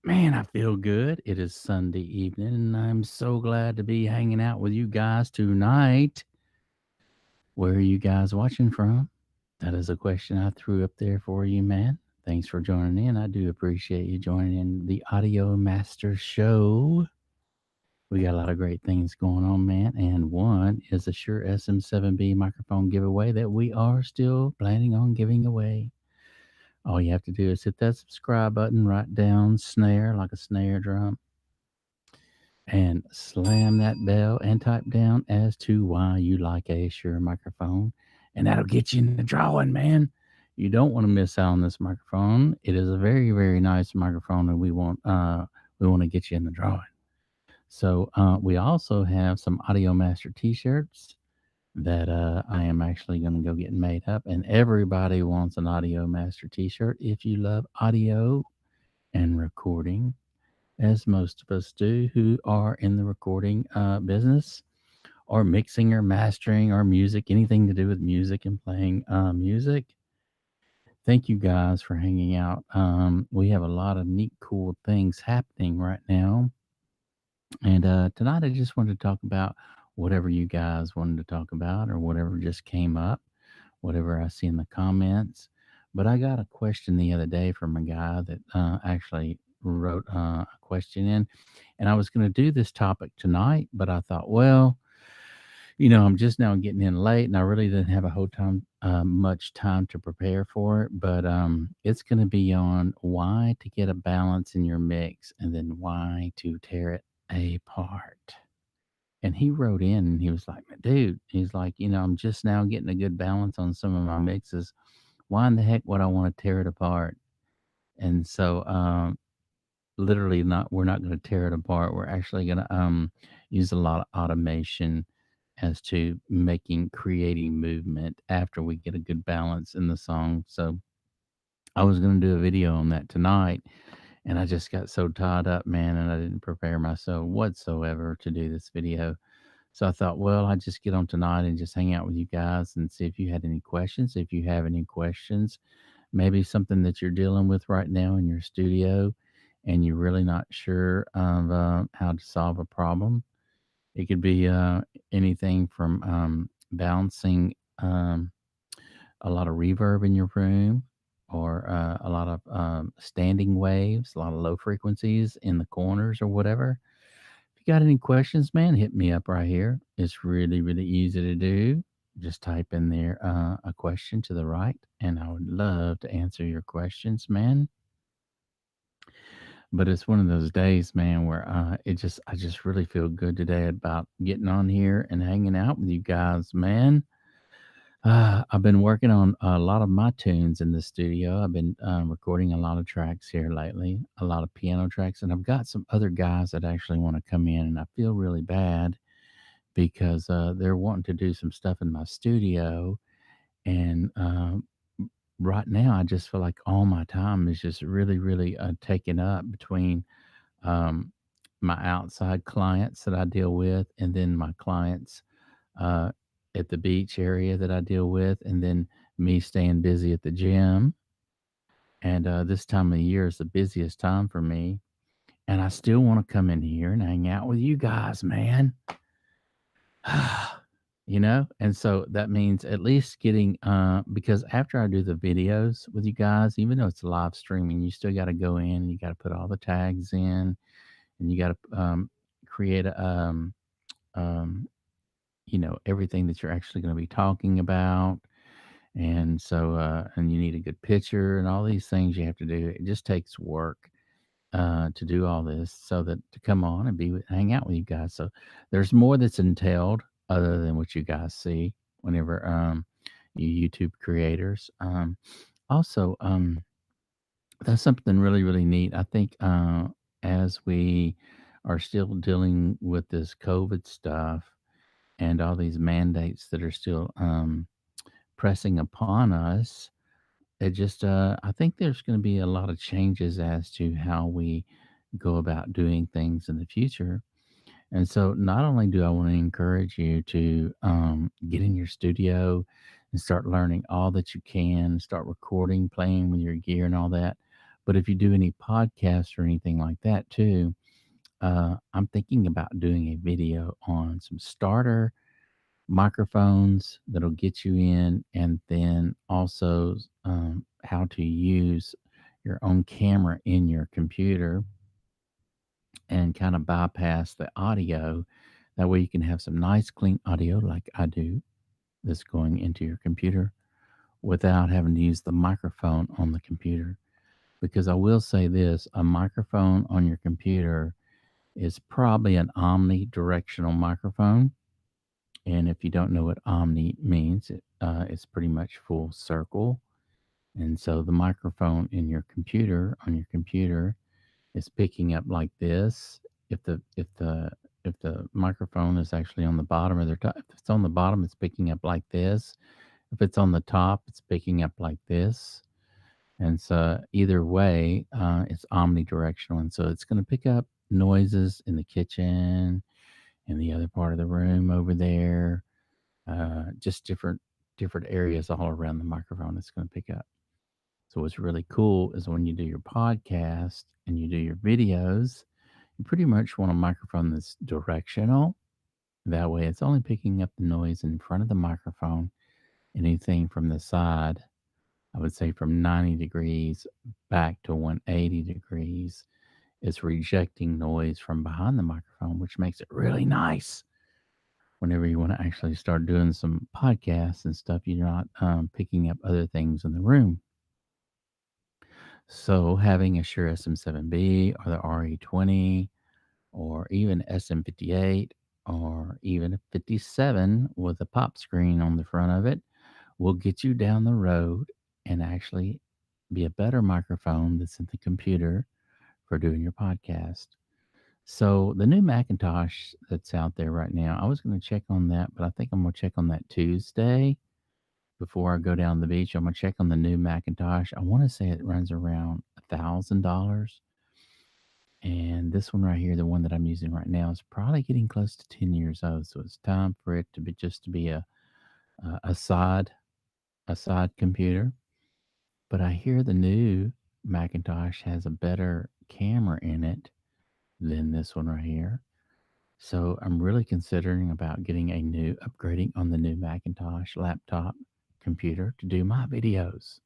Man, I feel good. It is Sunday evening, and I'm so glad to be hanging out with you guys tonight. Where are you guys watching from? That is a question I threw up there for you, man. Thanks for joining in. I do appreciate you joining in the Audio Master Show. We got a lot of great things going on, man. And one is a Shure SM7B microphone giveaway that we are still planning on giving away. All you have to do is hit that subscribe button, write down snare like a snare drum, and slam that bell and type down as to why you like a Shure microphone. And that'll get you in the drawing, man. You don't want to miss out on this microphone. It is a very, very nice microphone, and we want to get you in the drawing. So we also have some Audio Master T-shirts that I am actually going to go get made up. And everybody wants an Audio Master T-shirt if you love audio and recording, as most of us do who are in the recording business or mixing or mastering or music, anything to do with music and playing music. Thank you guys for hanging out. We have a lot of neat, cool things happening right now. And tonight I just wanted to talk about whatever you guys wanted to talk about or whatever just came up, whatever I see in the comments. But I got a question the other day from a guy that actually wrote a question in, and I was going to do this topic tonight, but I thought, well, I'm just now getting in late, and I really didn't have a whole time, much time to prepare for it. But it's going to be on why to get a balance in your mix, and then why to tear it apart. And he wrote in and he was like, dude, he's like, I'm just now getting a good balance on some of my mixes. Why in the heck would I want to tear it apart? And so, literally not, we're not going to tear it apart. We're actually going to, use a lot of automation as to creating movement after we get a good balance in the song. So I was going to do a video on that tonight, and I just got so tied up, man, and I didn't prepare myself whatsoever to do this video. So I thought, well, I'd just get on tonight and just hang out with you guys and see if you had any questions. If you have any questions, maybe something that you're dealing with right now in your studio and you're really not sure of how to solve a problem. It could be anything from balancing a lot of reverb in your room, or a lot of standing waves, a lot of low frequencies in the corners or whatever. If you got any questions, man, hit me up right here. It's really, really easy to do. Just type in there a question to the right, and I would love to answer your questions, man. But it's one of those days, man, where I just really feel good today about getting on here and hanging out with you guys, man. I've been working on a lot of my tunes in the studio. I've been recording a lot of tracks here lately, a lot of piano tracks, and I've got some other guys that actually want to come in, and I feel really bad because they're wanting to do some stuff in my studio. And right now, I just feel like all my time is just really, really taken up between um, my outside clients that I deal with, and then my clients uh, at the beach area that I deal with, and then me staying busy at the gym. And this time of year is the busiest time for me. And I still want to come in here and hang out with you guys, man. And so that means at least getting, because after I do the videos with you guys, even though it's live streaming, you still got to go in and you got to put all the tags in, and you got to create um, everything that you're actually going to be talking about. And so, and you need a good picture and all these things you have to do. It just takes work to do all this, so that to come on and hang out with you guys. So there's more that's entailed other than what you guys see whenever you YouTube creators. Also, that's something really, really neat. I think as we are still dealing with this COVID stuff and all these mandates that are still pressing upon us, it just, I think there's going to be a lot of changes as to how we go about doing things in the future. And so, not only do I want to encourage you to get in your studio and start learning all that you can, start recording, playing with your gear and all that, But if you do any podcasts or anything like that too, I'm thinking about doing a video on some starter microphones that'll get you in, and then also how to use your own camera in your computer and kind of bypass the audio. That way you can have some nice clean audio like I do that's going into your computer without having to use the microphone on the computer. Because I will say this, a microphone on your computer is probably an omnidirectional microphone. And if you don't know what omni means, it's pretty much full circle. And so the microphone in your computer, on your computer, is picking up like this. If the if the if the microphone is actually on the bottom or the top, if it's on the bottom, it's picking up like this. If it's on the top, it's picking up like this. And so either way, it's omnidirectional, and so it's going to pick up noises in the kitchen, in the other part of the room over there, just different areas all around the microphone. It's going to pick up. So what's really cool is when you do your podcast and you do your videos, you pretty much want a microphone that's directional. That way, it's only picking up the noise in front of the microphone. Anything from the side, I would say from 90 degrees back to 180 degrees, is rejecting noise from behind the microphone, which makes it really nice whenever you want to actually start doing some podcasts and stuff. You're not picking up other things in the room. So having a Shure SM7B or the RE20 or even SM58 or even a 57 with a pop screen on the front of it will get you down the road and actually be a better microphone that's in the computer for doing your podcast. So the new Macintosh that's out there right now, I was going to check on that, but I think I'm going to check on that Tuesday before I go down the beach. I'm going to check on the new Macintosh. I want to say it runs around $1,000. And this one right here, the one that I'm using right now, is probably getting close to 10 years old. So it's time for it to be just to be a side computer. But I hear the new Macintosh has a better camera in it than this one right here. So I'm really considering about getting a new upgrading on the new Macintosh laptop computer to do my videos.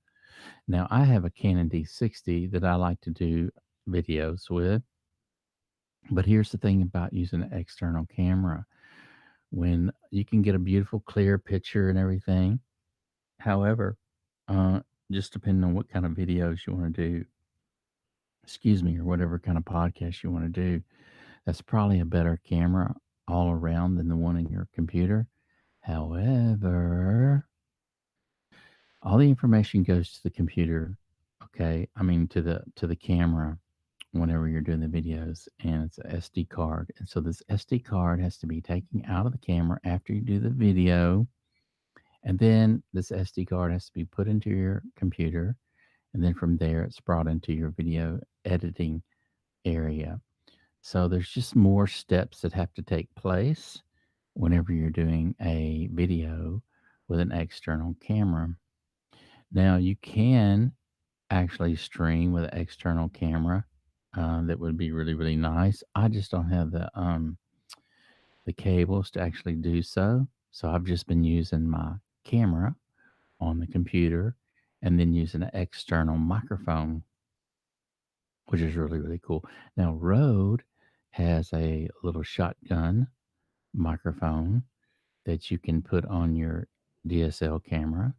Now I have a Canon D60 that I like to do videos with, but here's the thing about using an external camera. When you can get a beautiful clear picture and everything. However, uh, just depending on what kind of videos you want to do, excuse me, or whatever kind of podcast you want to do, that's probably a better camera all around than the one in your computer. However, all the information goes to the computer, okay? I mean to the camera whenever you're doing the videos, and it's a SD card. And so this SD card has to be taken out of the camera after you do the video, and then this SD card has to be put into your computer, and then from there it's brought into your video editing area. So there's just more steps that have to take place whenever you're doing a video with an external camera. Now you can actually stream with an external camera. That would be really really nice. I just don't have the cables to actually do so. So I've just been using my camera on the computer and then using an external microphone, which is really really cool. Now Rode has a little shotgun microphone that you can put on your DSL camera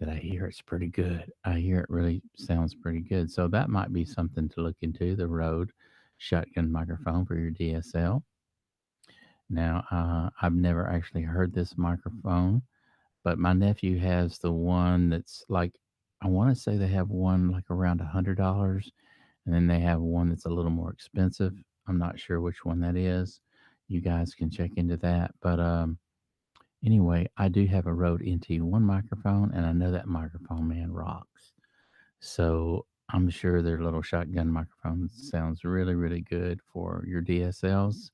that I hear it's pretty good. I hear it really sounds pretty good. So that might be something to look into, the Rode shotgun microphone for your DSL. Now, I've never actually heard this microphone, but my nephew has the one that's like, I want to say they have one like around $100, and then they have one that's a little more expensive. I'm not sure which one that is. You guys can check into that. But anyway, I do have a Rode NT1 microphone, and I know that microphone, man, rocks. So I'm sure their little shotgun microphone sounds really, really good for your DSLs.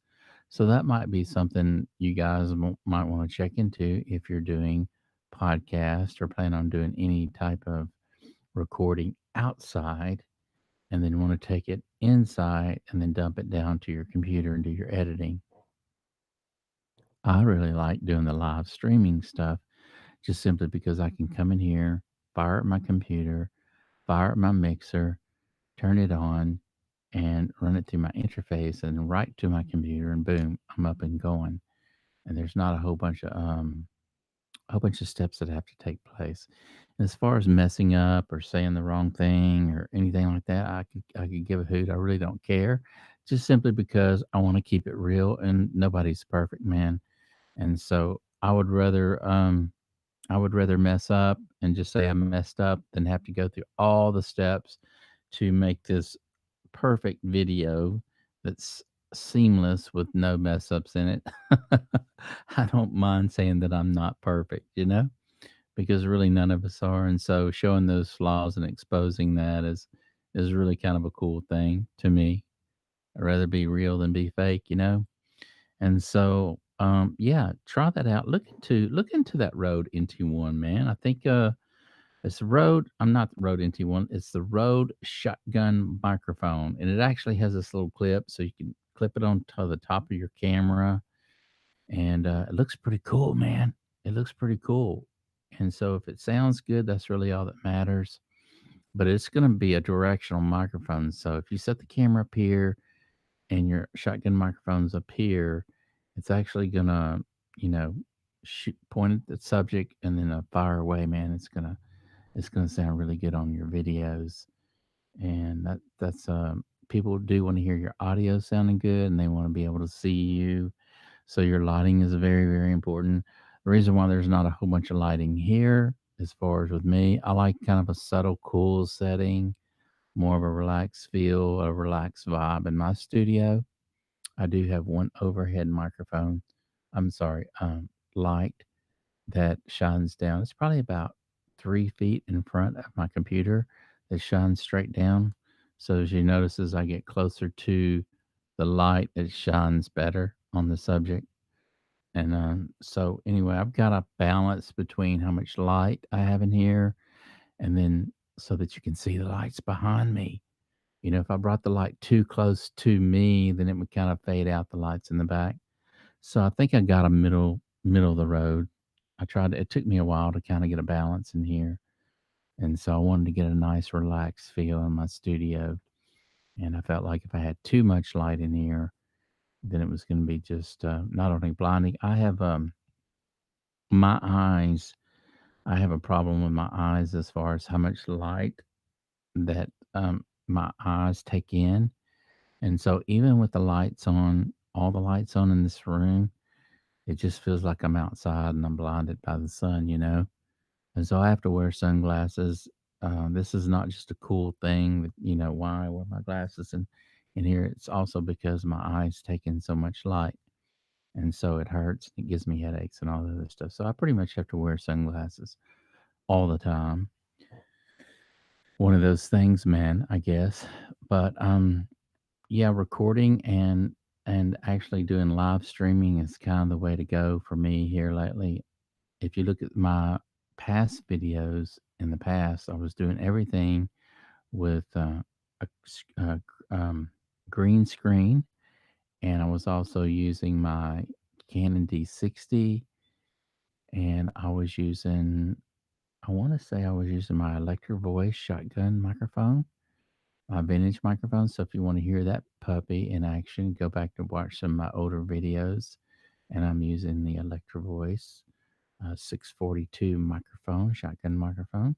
So that might be something you guys might want to check into if you're doing podcast or plan on doing any type of recording outside. and then want to take it inside and then dump it down to your computer and do your editing. I really like doing the live streaming stuff just simply because I can come in here, fire up my computer, fire up my mixer, turn it on, and run it through my interface and right to my computer, and boom, I'm up and going. And there's not a whole bunch of steps that have to take place. As far as messing up or saying the wrong thing or anything like that, I could give a hoot. I really don't care, just simply because I want to keep it real, and nobody's perfect, man. And so I would rather mess up and just say I messed up than have to go through all the steps to make this perfect video that's seamless with no mess ups in it. I don't mind saying that I'm not perfect, because really none of us are. And so showing those flaws and exposing that is really kind of a cool thing to me. I'd rather be real than be fake. And so yeah, try that out. Look into that Rode NT1, man. I think it's the Rode. I'm not the Rode NT1. It's the Rode shotgun microphone, and it actually has this little clip, so you can clip it onto the top of your camera, and it looks pretty cool, man. It looks pretty cool. And so if it sounds good, that's really all that matters. But it's going to be a directional microphone. So if you set the camera up here and your shotgun microphone's up here, it's actually going to, you know, shoot, point at the subject and then fire away, man. It's gonna sound really good on your videos, and that's people do want to hear your audio sounding good, and they want to be able to see you. So your lighting is very, very important. The reason why there's not a whole bunch of lighting here, as far as with me, I like kind of a subtle, cool setting, more of a relaxed feel, a relaxed vibe in my studio. I do have one overhead microphone. I'm sorry, light that shines down. It's probably about 3 feet in front of my computer that shines straight down. So as you notice, as I get closer to the light, it shines better on the subject. And so anyway, I've got a balance between how much light I have in here, and then so that you can see the lights behind me. If I brought the light too close to me, then it would kind of fade out the lights in the back. So I think I got a middle of the road. It took me a while to kind of get a balance in here. And so I wanted to get a nice relaxed feel in my studio. And I felt like if I had too much light in here, then it was going to be just not only blinding. My eyes, I have a problem with my eyes as far as how much light that my eyes take in. And so even with the lights on, all the lights on in this room, it just feels like I'm outside and I'm blinded by the sun. And so I have to wear sunglasses. This is not just a cool thing, why I wear my glasses. And here it's also because my eyes take in so much light. And so it hurts. It gives me headaches and all the other stuff. So I pretty much have to wear sunglasses all the time. One of those things, man, I guess. But yeah, recording and actually doing live streaming is kind of the way to go for me here lately. If you look at my past videos in the past, I was doing everything with a, s- green screen, and I was also using my Canon D60, and I want to say I was using my Electro Voice shotgun microphone, my vintage microphone. So if you want to hear that puppy in action, go back to watch some of my older videos, and I'm using the Electro Voice 642 microphone, shotgun microphone.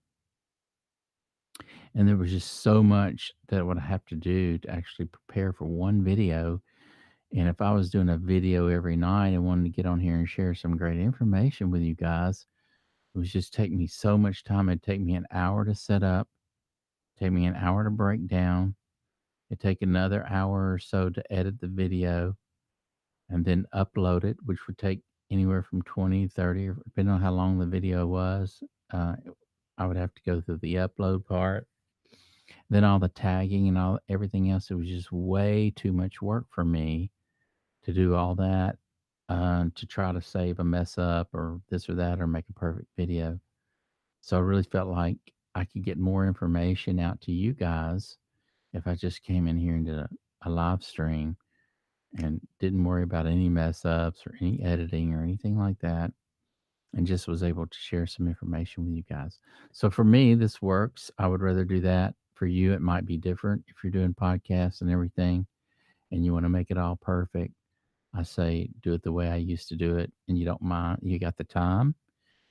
And there was just so much that I would have to do to actually prepare for one video. And if I was doing a video every night and wanted to get on here and share some great information with you guys, it was just take me so much time. It'd take me an hour to set up, take me an hour to break down. It'd take another hour or so to edit the video and then upload it, which would take anywhere from 20, 30, or depending on how long the video was. Uh, I would have to go through the upload part, then all the tagging and all everything else. It was just way too much work for me to do all that, to try to save a mess up or this or that or make a perfect video. So I really felt like I could get more information out to you guys if I just came in here and did a live stream and didn't worry about any mess ups or any editing or anything like that, and just was able to share some information with you guys. So for me, this works. I would rather do that. For you, it might be different if you're doing podcasts and everything and you want to make it all perfect. I say do it the way I used to do it, and you don't mind, you got the time.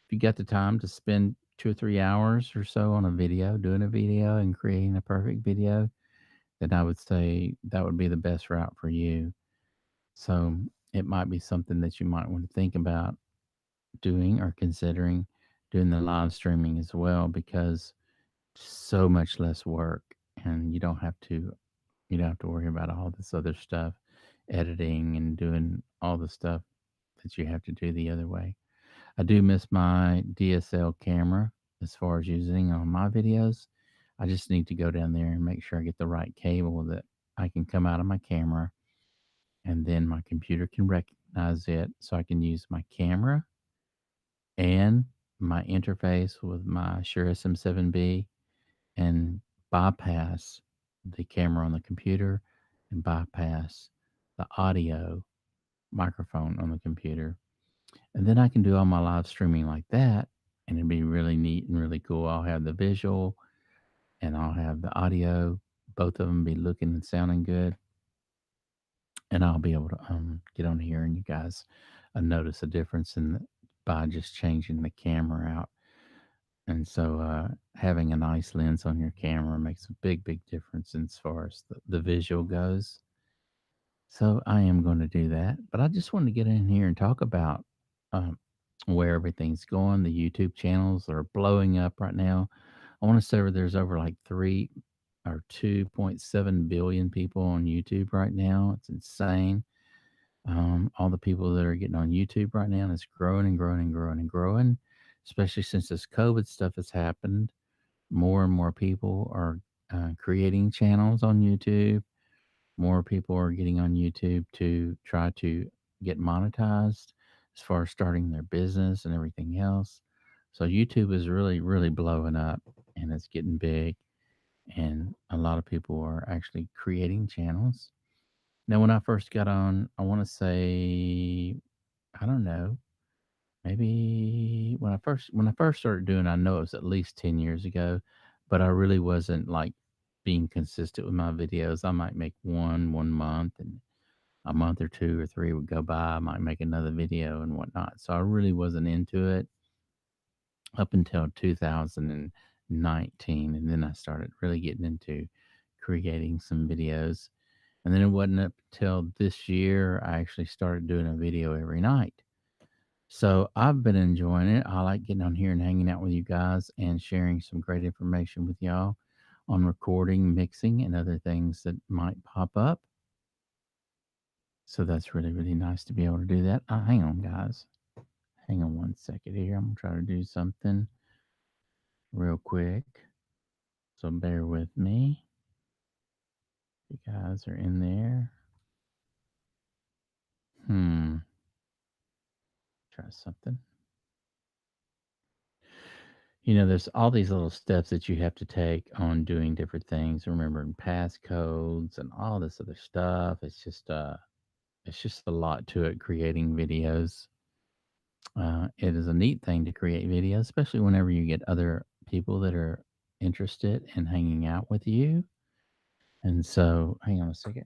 If you got the time to spend 2 or 3 hours or so on a video, doing a video and creating a perfect video, then I would say that would be the best route for you. So it might be something that you might want to think about doing or considering doing the live streaming as well, because so much less work, and you don't have to worry about all this other stuff, editing and doing all the stuff that you have to do the other way. I do miss my DSL camera as far as using on my videos. I just need to go down there and make sure I get the right cable that I can come out of my camera, and then my computer can recognize it so I can use my camera and my interface with my Shure SM7B and bypass the camera on the computer and bypass the audio microphone on the computer. And then I can do all my live streaming like that. And it'd be really neat and really cool. I'll have the visual and I'll have the audio, both of them be looking and sounding good. And I'll be able to get on here and you guys notice a difference by just changing the camera out. And so having a nice lens on your camera makes a big, big difference as far as the visual goes. So I am going to do that. But I just wanted to get in here and talk about um, where everything's going. The YouTube channels are blowing up right now. I want to say there's over like 2.7 billion people on YouTube right now. It's insane. All the people that are getting on YouTube right now, and it's growing and growing and growing and growing, especially since this COVID stuff has happened. More and more people are creating channels on YouTube. More people are getting on YouTube to try to get monetized as far as starting their business and everything else. So YouTube is really, really blowing up and it's getting big. And a lot of people are actually creating channels. Now, when I first got on, I want to say, I don't know, maybe when I first started doing, I know it was at least 10 years ago, but I really wasn't like being consistent with my videos. I might make one month, and a month or 2 or 3 would go by. I might make another video and whatnot. So I really wasn't into it up until 2019, and then I started really getting into creating some videos. And then it wasn't up until this year I actually started doing a video every night. So I've been enjoying it. I like getting on here and hanging out with you guys and sharing some great information with y'all on recording, mixing, and other things that might pop up. So that's really, really nice to be able to do that. Hang on, guys. Hang on 1 second here. I'm going to try to do something real quick. So bear with me. You guys are in there. Try something. There's all these little steps that you have to take on doing different things, remembering passcodes and all this other stuff. It's just a lot to it creating videos. It is a neat thing to create videos, especially whenever you get other people that are interested in hanging out with you. And so, hang on a second.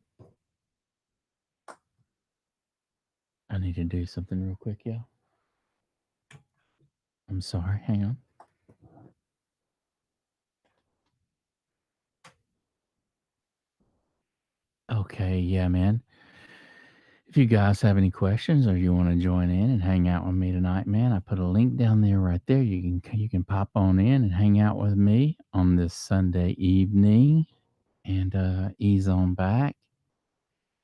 I need to do something real quick, y'all. I'm sorry. Hang on. Okay, yeah, man. If you guys have any questions or you want to join in and hang out with me tonight, man, I put a link down there right there. You can pop on in and hang out with me on this Sunday evening and ease on back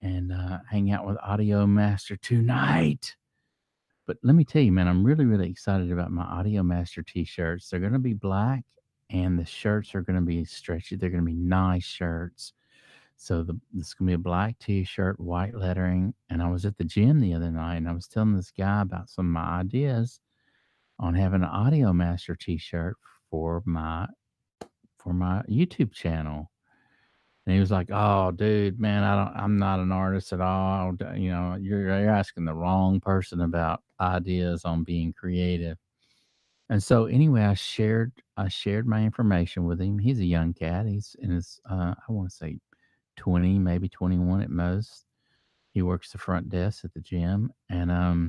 and hang out with Audio Master tonight. But let me tell you, man, I'm really, really excited about my Audio Master t-shirts. They're going to be black and the shirts are going to be stretchy. They're going to be nice shirts. So this is gonna be a black T-shirt, white lettering. And I was at the gym the other night, and I was telling this guy about some of my ideas on having an Audio Master T-shirt for my YouTube channel. And he was like, "Oh, dude, man, I'm not an artist at all. You're asking the wrong person about ideas on being creative." And so anyway, I shared my information with him. He's a young cat. He's in his I want to say 20, maybe 21 at most. He works the front desk at the gym, and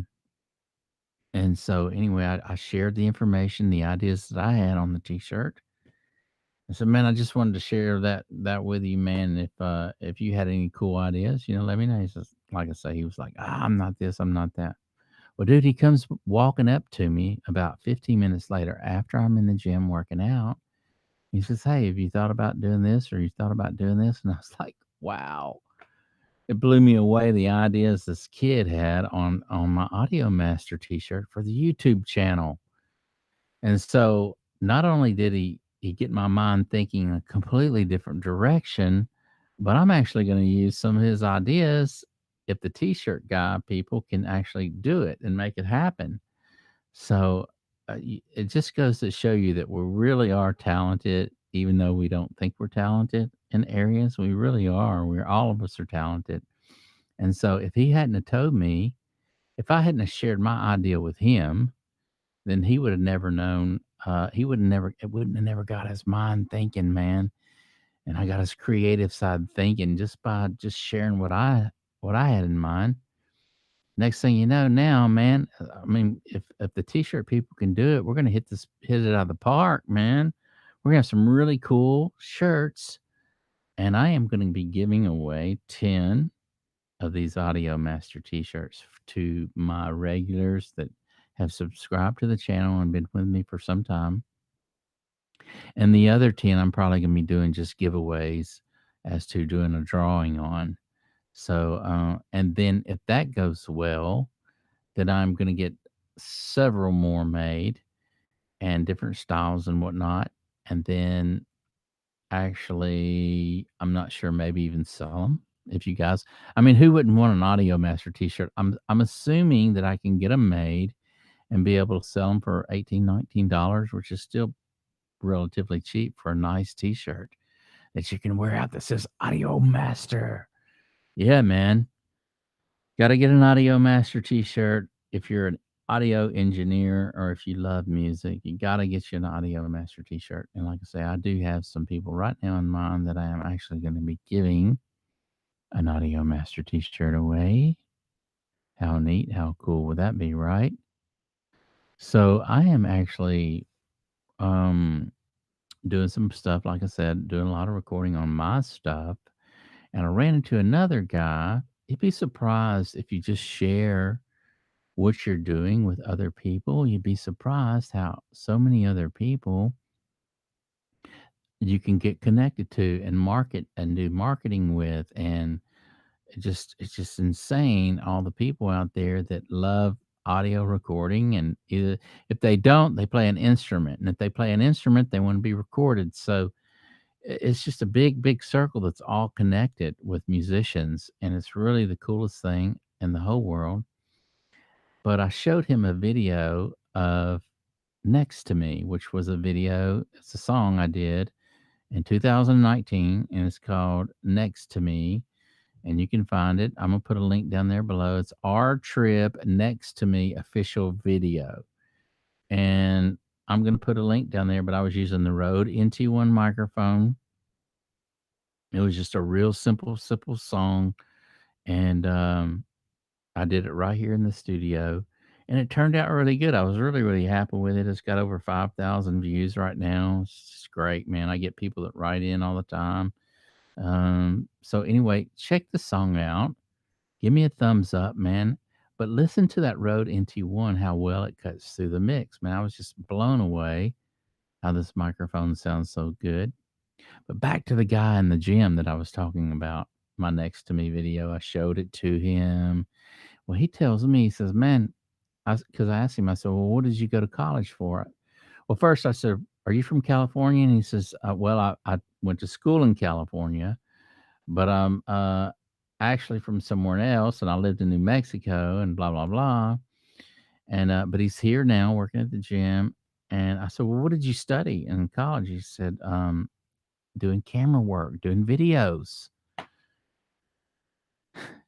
so anyway, I shared the information, the ideas that I had on the t-shirt. I said, "Man, I just wanted to share that with you, man. If you had any cool ideas, let me know." He says, like I say, he was like, "I'm not this, I'm not that." Well, dude, he comes walking up to me about 15 minutes later after I'm in the gym working out. He says, "Hey, have you thought about doing this or you thought about doing this?" And I was like, wow. It blew me away the ideas this kid had on my Audio Master t-shirt for the YouTube channel. And so not only did he get my mind thinking a completely different direction, but I'm actually going to use some of his ideas if the t-shirt guy people can actually do it and make it happen. So it just goes to show you that we really are talented, even though we don't think we're talented in areas. We really are. We're all of us are talented. And so if he hadn't have told me, if I hadn't have shared my idea with him, then he would have never known. He would have never. It wouldn't have never got his mind thinking, man. And I got his creative side thinking just by just sharing what I had in mind. Next thing you know, now, man, I mean, if the t-shirt people can do it, we're gonna hit it out of the park, man. We're gonna have some really cool shirts, and I am gonna be giving away 10 of these Audio Master t-shirts to my regulars that have subscribed to the channel and been with me for some time. And the other 10, I'm probably gonna be doing just giveaways as to doing a drawing on. So, and then if that goes well, then I'm gonna get several more made and different styles and whatnot. And then actually, I'm not sure, maybe even sell them. If you guys, I mean, who wouldn't want an Audio Master T-shirt? I'm assuming that I can get them made and be able to sell them for $18, $19, which is still relatively cheap for a nice T-shirt that you can wear out that says Audio Master. Yeah, man. Got to get an Audio Master t-shirt. If you're an audio engineer or if you love music, you got to get you an Audio Master t-shirt. And like I say, I do have some people right now in mind that I am actually going to be giving an Audio Master t-shirt away. How neat, how cool would that be, right? So I am actually doing some stuff, like I said, doing a lot of recording on my stuff. And I ran into another guy. You'd be surprised if you just share what you're doing with other people. You'd be surprised how so many other people you can get connected to and market and do marketing with. And it's just insane all the people out there that love audio recording. And either, if they don't, they play an instrument. And if they play an instrument, they want to be recorded. So it's just a big circle that's all connected with musicians. And it's really the coolest thing in the whole world. But I showed him a video of Next to Me, which was a video. It's a song I did in 2019, and it's called Next to Me. And you can find it. I'm going to put a link down there below. It's Our Trip Next to Me official video. And I'm going to put a link down there, but I was using the Rode NT1 microphone. It was just a real simple song. And I did it right here in the studio, and it turned out really good. I was really happy with it. It's got over 5,000 views right now. It's just great, man. I get people that write in all the time. So anyway, check the song out. Give me a thumbs up, man. But listen to that Rode NT1, how well it cuts through the mix, man. I was just blown away how this microphone sounds so good. But back to the guy in the gym that I was talking about, my Next to Me video. I showed it to him. Well, he tells me, he says, "Man," because I asked him, I said, "Well, what did you go to college for?" Well, first I said, "Are you from California?" And he says, "Well, I went to school in California, but I'm actually from somewhere else, and I lived in New Mexico, and blah blah blah." And but he's here now, working at the gym. And I said, "Well, what did you study in college?" He said, doing camera work, doing videos.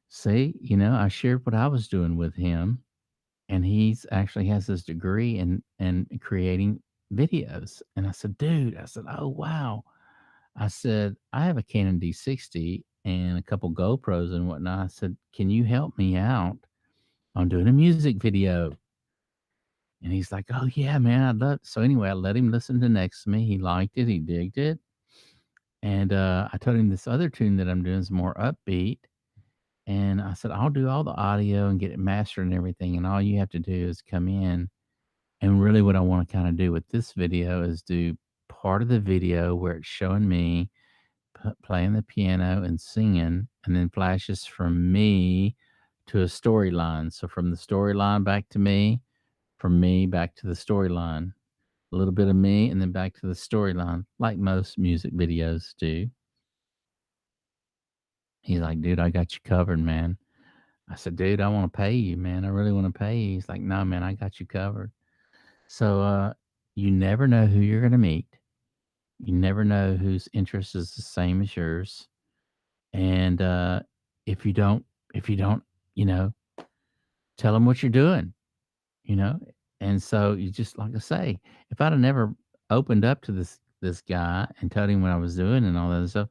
See, I shared what I was doing with him, and he's actually has his degree in creating videos. And I said, dude, I said, oh wow. I said, I have a Canon D60 and a couple GoPros and whatnot. I said, can you help me out on doing a music video? And he's like, oh yeah, man, I'd love. So anyway, I let him listen to Next to Me. He liked it. He digged it. And I told him this other tune that I'm doing is more upbeat. And I said, I'll do all the audio and get it mastered and everything. And all you have to do is come in. And really, what I want to kind of do with this video is do part of the video where it's showing me playing the piano and singing, and then flashes from me to a storyline. So from the storyline back to me, from me back to the storyline. A little bit of me and then back to the storyline, like most music videos do. He's like, dude, I got you covered, man. I said, dude, I want to pay you, man. I really want to pay you. He's like, no, man, I got you covered. So you never know who you're going to meet. You never know whose interest is the same as yours. And if you don't, if you don't, you know, tell them what you're doing, you know. And so you just like I say, if I'd have never opened up to this guy and told him what I was doing and all that stuff,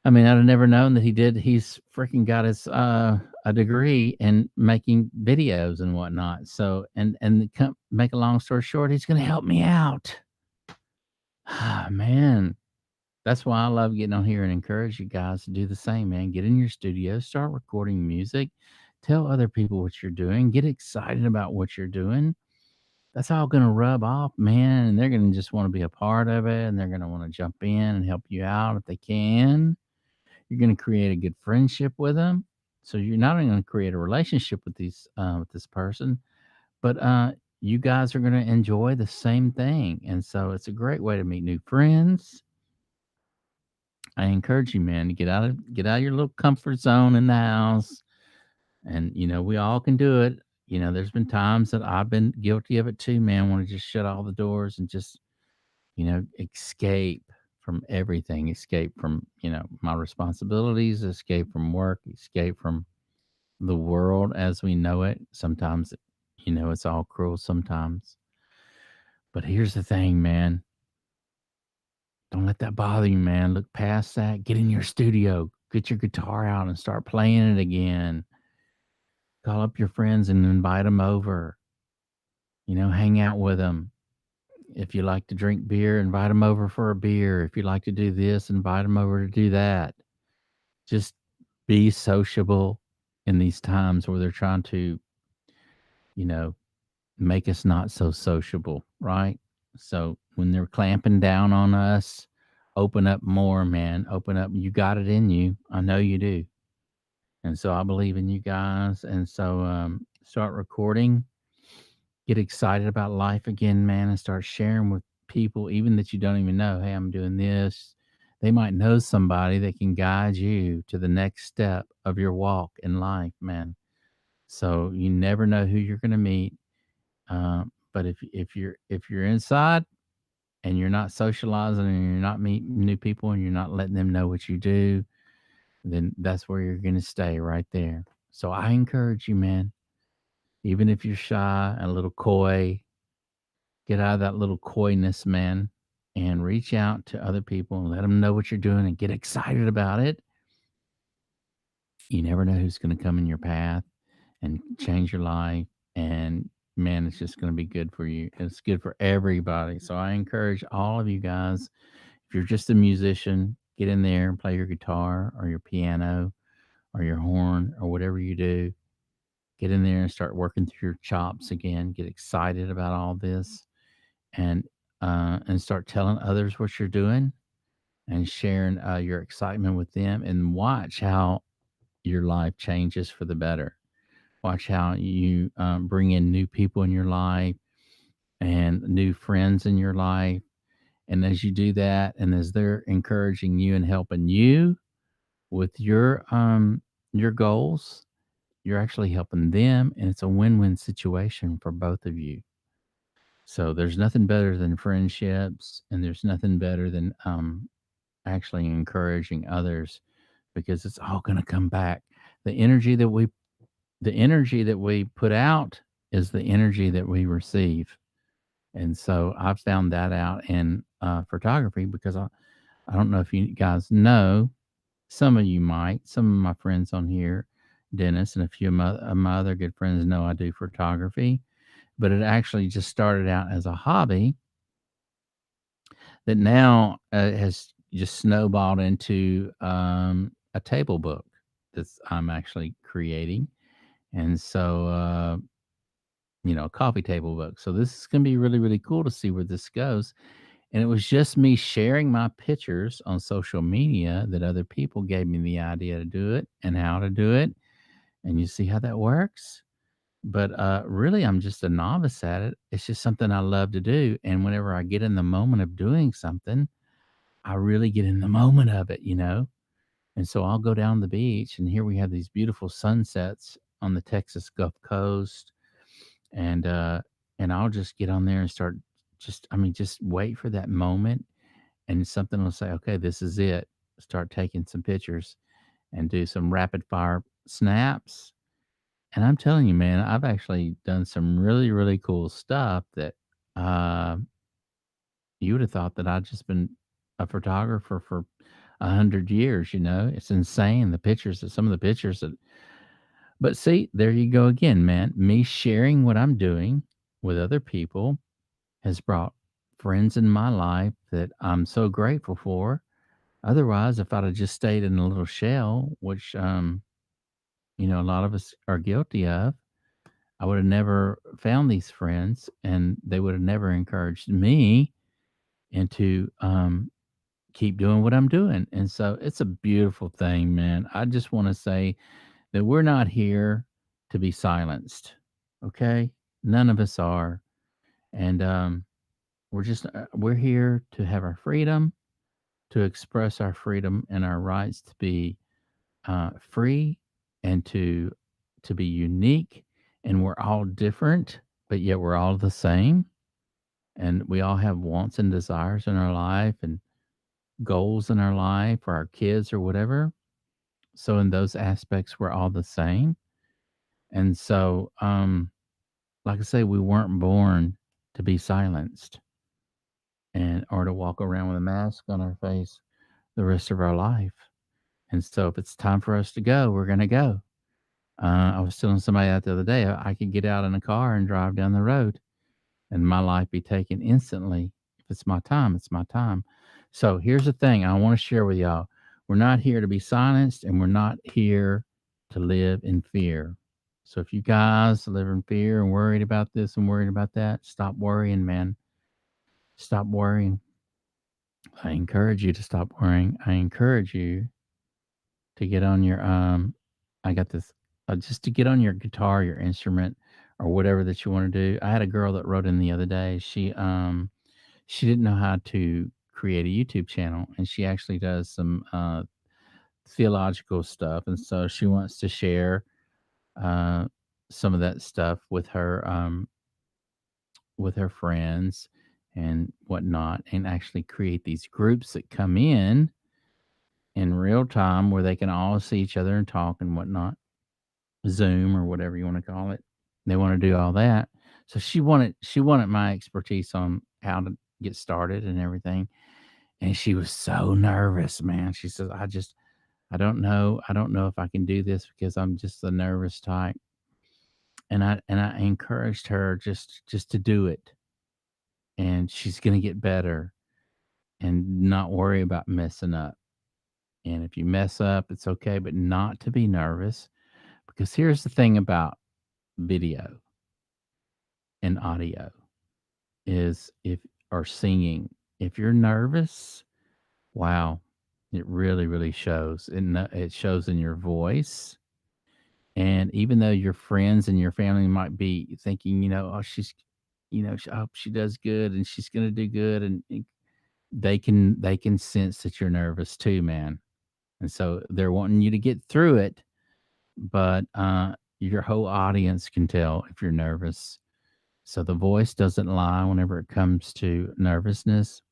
I mean, I'd have never known that he's freaking got his a degree in making videos and whatnot. So make a long story short, he's gonna help me out. Ah, man. That's why I love getting on here and encourage you guys to do the same, man. Get in your studio, start recording music, tell other people what you're doing, get excited about what you're doing. That's all going to rub off, man. And they're going to just want to be a part of it. And they're going to want to jump in and help you out if they can. You're going to create a good friendship with them. So you're not only going to create a relationship with with this person, but you guys are going to enjoy the same thing. And so it's a great way to meet new friends. I encourage you, man, to get out of your little comfort zone in the house. And we all can do it. There's been times that I've been guilty of it too, man. Want to just shut all the doors and just, escape from everything, escape from, my responsibilities, escape from work, escape from the world as we know it. Sometimes, it's all cruel sometimes. But here's the thing, man. Don't let that bother you, man. Look past that. Get in your studio. Get your guitar out and start playing it again. Call up your friends and invite them over. Hang out with them. If you like to drink beer, invite them over for a beer. If you like to do this, invite them over to do that. Just be sociable in these times where they're trying to, you know, make us not so sociable, right? So when they're clamping down on us, open up more, man. Open up. You got it in you. I know you do. And so I believe in you guys. And so start recording. Get excited about life again, man, and start sharing with people, even that you don't even know. Hey, I'm doing this. They might know somebody that can guide you to the next step of your walk in life, man. So you never know who you're going to meet. But if you're inside and you're not socializing and you're not meeting new people and you're not letting them know what you do, then that's where you're going to stay right there. So I encourage you, man, even if you're shy and a little coy, get out of that little coyness, man, and reach out to other people and let them know what you're doing and get excited about it. You never know who's going to come in your path and change your life. And man, it's just going to be good for you. It's good for everybody. So I encourage all of you guys, if you're just a musician, get in there and play your guitar or your piano or your horn or whatever you do. Get in there and start working through your chops again. Get excited about all this and start telling others what you're doing and sharing your excitement with them, and watch how your life changes for the better. Watch how you bring in new people in your life and new friends in your life. And as you do that, and as they're encouraging you and helping you with your goals, you're actually helping them, and it's a win-win situation for both of you. So there's nothing better than friendships, and there's nothing better than actually encouraging others, because it's all going to come back. The energy that we the energy that we put out is the energy that we receive. And so I've found that out in photography, because I don't know if you guys know, some of you might, some of my friends on here, Dennis and a few of my other good friends, know I do photography, but it actually just started out as a hobby that now has just snowballed into a table book that I'm actually creating. And so, a coffee table book. So this is going to be really, really cool to see where this goes. And it was just me sharing my pictures on social media that other people gave me the idea to do it and how to do it. And you see how that works. But really, I'm just a novice at it. It's just something I love to do. And whenever I get in the moment of doing something, I really get in the moment of it. And so I'll go down the beach, and here we have these beautiful sunsets on the Texas Gulf Coast, and I'll just get on there and start, just wait for that moment, and something will say, okay, this is it. Start taking some pictures and do some rapid fire snaps. And I'm telling you, man, I've actually done some really, really cool stuff that uh, you would have thought that I'd just been a photographer for 100 years. It's insane, some of the pictures that. But see, there you go again, man. Me sharing what I'm doing with other people has brought friends in my life that I'm so grateful for. Otherwise, if I'd have just stayed in a little shell, which a lot of us are guilty of, I would have never found these friends, and they would have never encouraged me into keep doing what I'm doing. And so it's a beautiful thing, man. I just want to say that we're not here to be silenced. Okay? None of us are. And we're here to have our freedom, to express our freedom and our rights to be free, and to be unique. And we're all different, but yet we're all the same. And we all have wants and desires in our life, and goals in our life, or our kids, or whatever. So in those aspects, we're all the same. And so, like I say, we weren't born to be silenced, and or to walk around with a mask on our face the rest of our life. And so if it's time for us to go, we're going to go. I was telling somebody that the other day, I could get out in a car and drive down the road, and my life be taken instantly. If it's my time, it's my time. So here's the thing I want to share with y'all. We're not here to be silenced, and we're not here to live in fear. So if you guys live in fear and worried about this and worried about that, stop worrying, man. Stop worrying. I encourage you to stop worrying. I encourage you to get on your I got this just to get on your guitar, your instrument, or whatever that you want to do. I had a girl that wrote in the other day. She didn't know how to create a YouTube channel, and she actually does some theological stuff, and so she wants to share uh some of that stuff with her friends and whatnot, and actually create these groups that come in real time where they can all see each other and talk and whatnot. Zoom or whatever you want to call it. They want to do all that. So she wanted my expertise on how to get started and everything. And she was so nervous, man. She says, I don't know. I don't know if I can do this because I'm just the nervous type. And I encouraged her just to do it. And she's gonna get better, and not worry about messing up. And if you mess up, it's okay, but not to be nervous. Because here's the thing about video and audio is if or singing, if you're nervous, wow, it really, really shows. It shows in your voice. And even though your friends and your family might be thinking, oh, oh, she does good and she's gonna do good, and they can sense that you're nervous too, man. And so they're wanting you to get through it, but your whole audience can tell if you're nervous. So the voice doesn't lie whenever it comes to nervousness.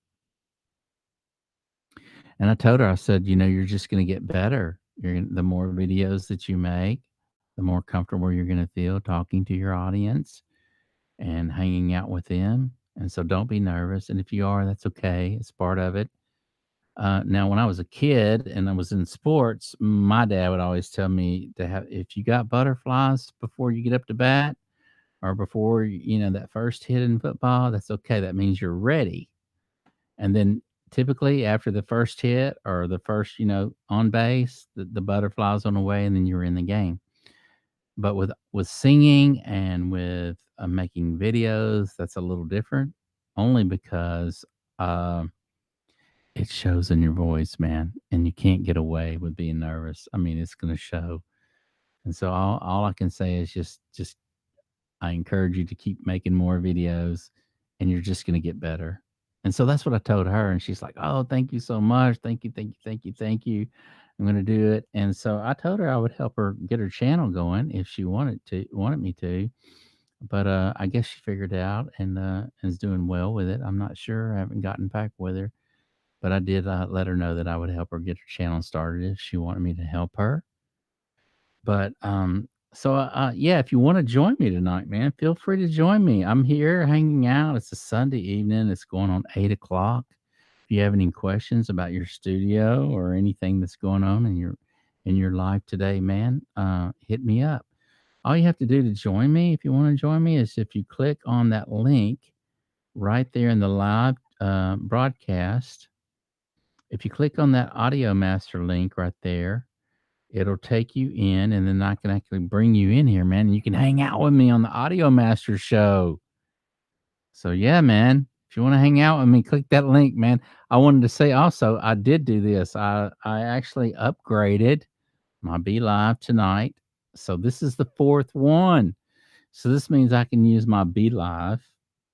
And I told her, I said, you're just going to get better. The more videos that you make, the more comfortable you're going to feel talking to your audience and hanging out with them. And so don't be nervous. And if you are, that's okay. It's part of it. Now, when I was a kid and I was in sports, my dad would always tell me to have, if you got butterflies before you get up to bat or before, that first hit in football, that's okay. That means you're ready. And then typically after the first hit or the first, on base, the butterflies on the way, and then you're in the game. But with singing and with making videos, that's a little different, only because it shows in your voice, man, and you can't get away with being nervous. I mean, it's going to show. And so all I can say is just I encourage you to keep making more videos, and you're just going to get better. And so that's what I told her. And she's like, "Oh, thank you so much. Thank you, thank you, thank you, thank you. I'm going to do it." And so I told her I would help her get her channel going if she wanted me to. But I guess she figured it out and is doing well with it. I'm not sure. I haven't gotten back with her, but I did let her know that I would help her get her channel started if she wanted me to help her. But, yeah, if you wanna join me tonight, man, feel free to join me. I'm here hanging out. It's a Sunday evening. It's going on 8 o'clock. If you have any questions about your studio or anything that's going on in your life today, man, hit me up. All you have to do to join me, if you wanna join me, is if you click on that link right there in the live, broadcast. If you click on that Audio Master link right there, it'll take you in, and then I can actually bring you in here, man, and you can hang out with me on the Audio Master show. So, yeah, man, if you wanna hang out with me, click that link, man. I wanted to say also, I did do this. I actually upgraded my Be Live tonight. So this is the 4th one. So this means I can use my Be Live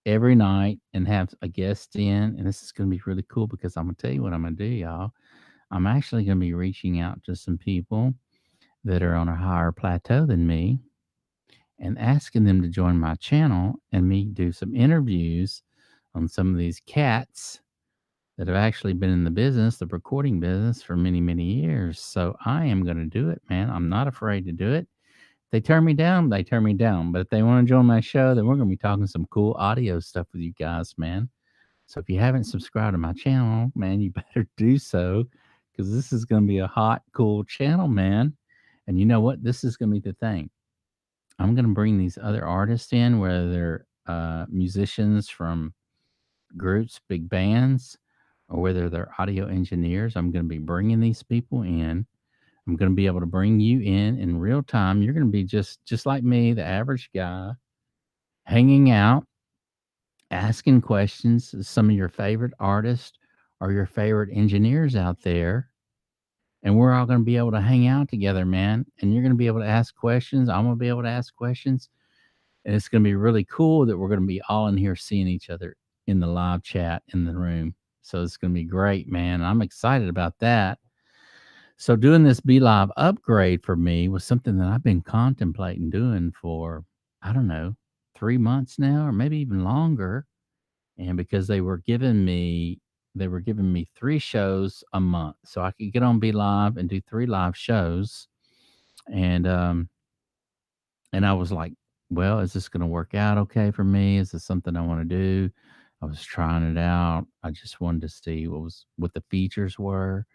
every night and have a guest in, and this is gonna be really cool because Imma tell you what I'm gonna do, y'all. I'm actually gonna be reaching out to some people that are on a higher plateau than me and asking them to join my channel and me do some interviews on some of these cats that have actually been in the business, the recording business, for many, many years. So I am going to do it, man. I'm not afraid to do it. If they turn me down, they turn me down. But if they want to join my show, then we're going to be talking some cool audio stuff with you guys, man. So if you haven't subscribed to my channel, man, you better do so, because this is going to be a hot, cool channel, man. And you know what? This is going to be the thing. I'm going to bring these other artists in, whether they're musicians from groups, big bands, or whether they're audio engineers. I'm going to be bringing these people in. I'm going to be able to bring you in real time. You're going to be just like me, the average guy, hanging out, asking questions to some of your favorite artists or your favorite engineers out there. And we're all going to be able to hang out together, man. And you're going to be able to ask questions. I'm going to be able to ask questions. And it's going to be really cool that we're going to be all in here seeing each other in the live chat in the room. So it's going to be great, man. I'm excited about that. So doing this Be Live upgrade for me was something that I've been contemplating doing for, I don't know, 3 months now, or maybe even longer. And because they were giving me 3 shows a month. So I could get on Be Live and do 3 live shows. And I was like, well, is this going to work out okay for me? Is this something I want to do? I was trying it out. I just wanted to see what the features were.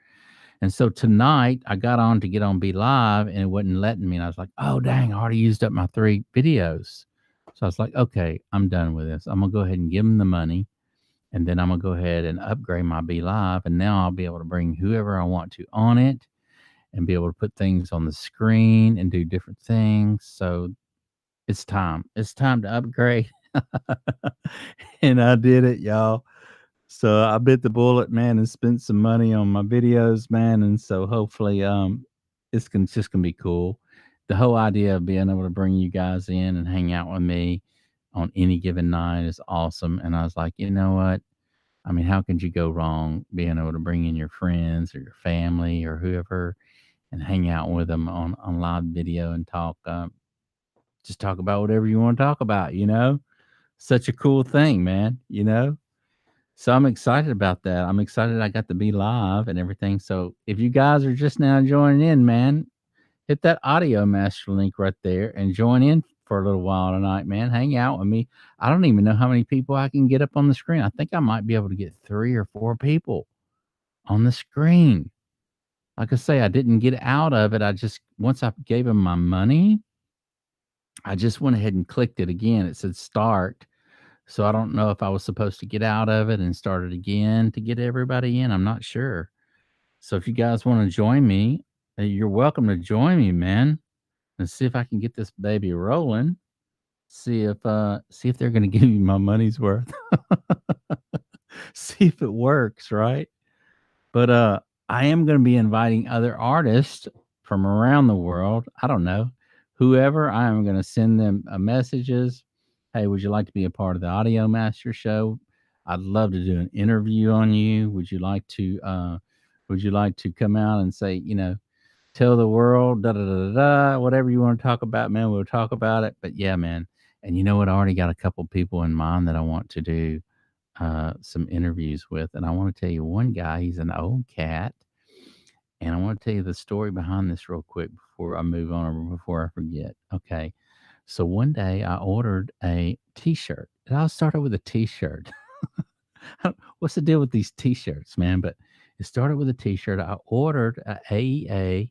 And so tonight I got on to get on Be Live and it wasn't letting me. And I was like, oh, dang, I already used up my 3 videos. So I was like, okay, I'm done with this. I'm going to go ahead and give them the money. And then I'm going to go ahead and upgrade my Be Live. And now I'll be able to bring whoever I want to on it and be able to put things on the screen and do different things. So it's time. It's time to upgrade. And I did it, y'all. So I bit the bullet, man, and spent some money on my videos, man. And so hopefully it's just gonna be cool. The whole idea of being able to bring you guys in and hang out with me on any given night is awesome. And I was like, you know what? I mean, how could you go wrong being able to bring in your friends or your family or whoever and hang out with them on live video and talk, just talk about whatever you want to talk about, such a cool thing, man, you know? So I'm excited about that. I'm excited I got to be live and everything. So if you guys are just now joining in, man, hit that audio master link right there and join in for a little while tonight, man. Hang out with me. I don't even know how many people I can get up on the screen. I think I might be able to get 3 or 4 people on the screen. Like I say, I didn't get out of it. I just, once I gave them my money, I just went ahead and clicked it again. It said start. So I don't know if I was supposed to get out of it and start it again to get everybody in. I'm not sure. So if you guys want to join me, you're welcome to join me, man. And see if I can get this baby rolling. See if they're gonna give me my money's worth. See if it works, right? But I am gonna be inviting other artists from around the world. I don't know. Whoever, I am gonna send them messages. Hey, would you like to be a part of the Audio Master Show? I'd love to do an interview on you. Would you like to come out and say, tell the world, da da da da da, whatever you want to talk about, man, we'll talk about it. But yeah, man. And you know what? I already got a couple people in mind that I want to do some interviews with. And I want to tell you one guy, he's an old cat. And I want to tell you the story behind this real quick before I move on or before I forget. Okay. So one day I ordered a t-shirt. And I'll start with a t-shirt. What's the deal with these t-shirts, man? But it started with a t-shirt. I ordered a AEA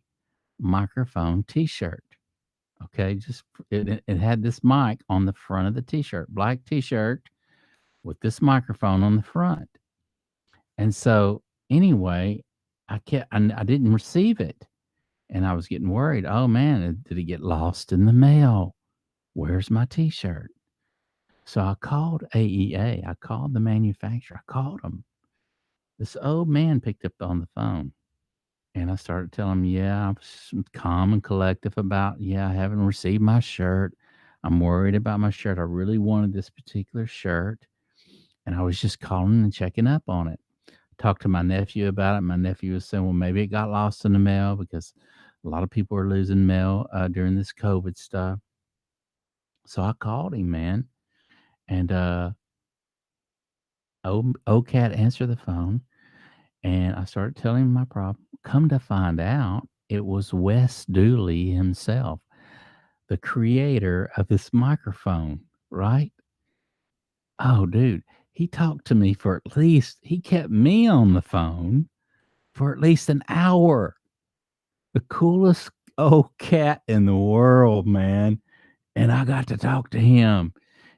microphone t-shirt. Okay, just it had this mic on the front of the t-shirt, black t-shirt with this microphone on the front. And so anyway, I didn't receive it, and I was getting worried. Oh man, did it get lost in the mail? Where's my t-shirt? So I called AEA. I called the manufacturer. I called them. This old man picked up on the phone. And I started telling him, yeah, I was calm and collective about, yeah, I haven't received my shirt. I'm worried about my shirt. I really wanted this particular shirt. And I was just calling and checking up on it. Talked to my nephew about it. My nephew was saying, well, maybe it got lost in the mail because a lot of people are losing mail during this COVID stuff. So I called him, man. And old cat answered the phone. And I started telling him my problem. Come to find out, it was Wes Dooley himself, the creator of this microphone, right? Oh, dude, he talked to me for he kept me on the phone for at least an hour. The coolest old cat in the world, man. And I got to talk to him.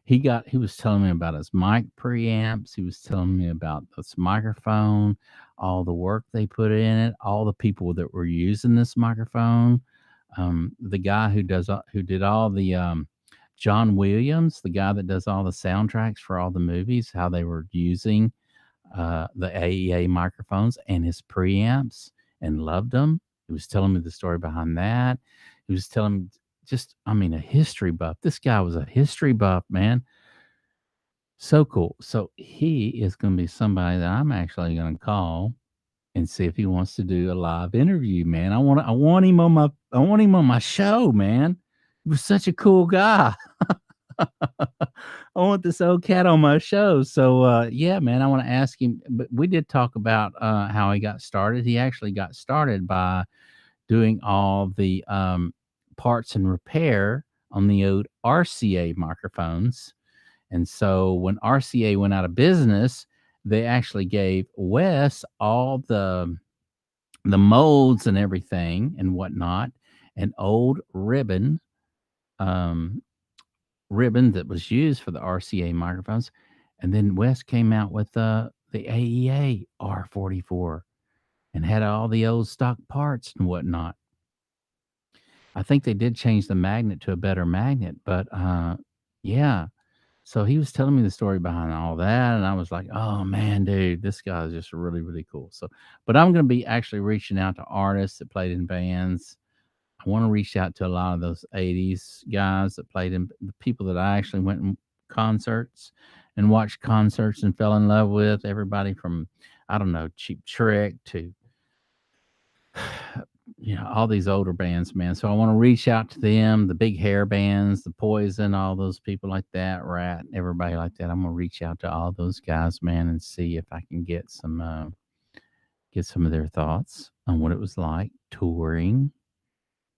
He was telling me about his mic preamps. He was telling me about this microphone, all the work they put in it, all the people that were using this microphone. The guy who did all the John Williams, the guy that does all the soundtracks for all the movies, how they were using the AEA microphones and his preamps and loved them. He was telling me the story behind that. He was telling me a history buff. This guy was a history buff, man. So cool. So he is going to be somebody that I'm actually going to call and see if he wants to do a live interview, man. I want him on my show, man. He was such a cool guy. I want this old cat on my show. So yeah, man, I want to ask him. But we did talk about how he got started. He actually got started by doing all the parts and repair on the old RCA microphones. And so when RCA went out of business, they actually gave Wes all the molds and everything and whatnot, an old um, ribbon that was used for the RCA microphones. And then Wes came out with the AEA R44 and had all the old stock parts and whatnot. I think they did change the magnet to a better magnet, but yeah. So he was telling me the story behind all that, and I was like, "Oh man, dude, this guy is just really, really cool." So, but I'm going to be actually reaching out to artists that played in bands. I want to reach out to a lot of those '80s guys that played in the people that I actually went in concerts and watched concerts and fell in love with. Everybody from I don't know, Cheap Trick to all these older bands, man. So I want to reach out to them, the big hair bands, the Poison, all those people like that, Rat, everybody like that. I'm gonna reach out to all those guys, man, and see if I can get some of their thoughts on what it was like touring,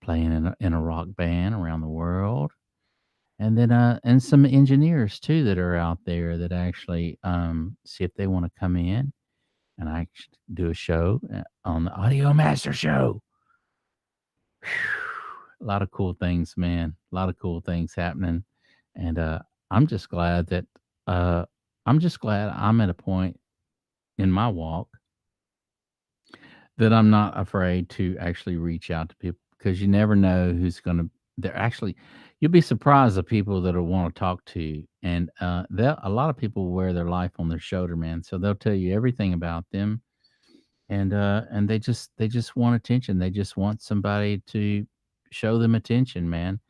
playing in a rock band around the world. And then and some engineers too that are out there that actually see if they want to come in and I do a show on the Audio Master Show. A lot of cool things, man. A lot of cool things happening, and I'm just glad that I'm at a point in my walk that I'm not afraid to actually reach out to people because you never know who's going to. They're actually, you'll be surprised the people that will want to talk to you, and a lot of people wear their life on their shoulder, man. So they'll tell you everything about them, and they just want attention. They just want somebody to show them attention, man.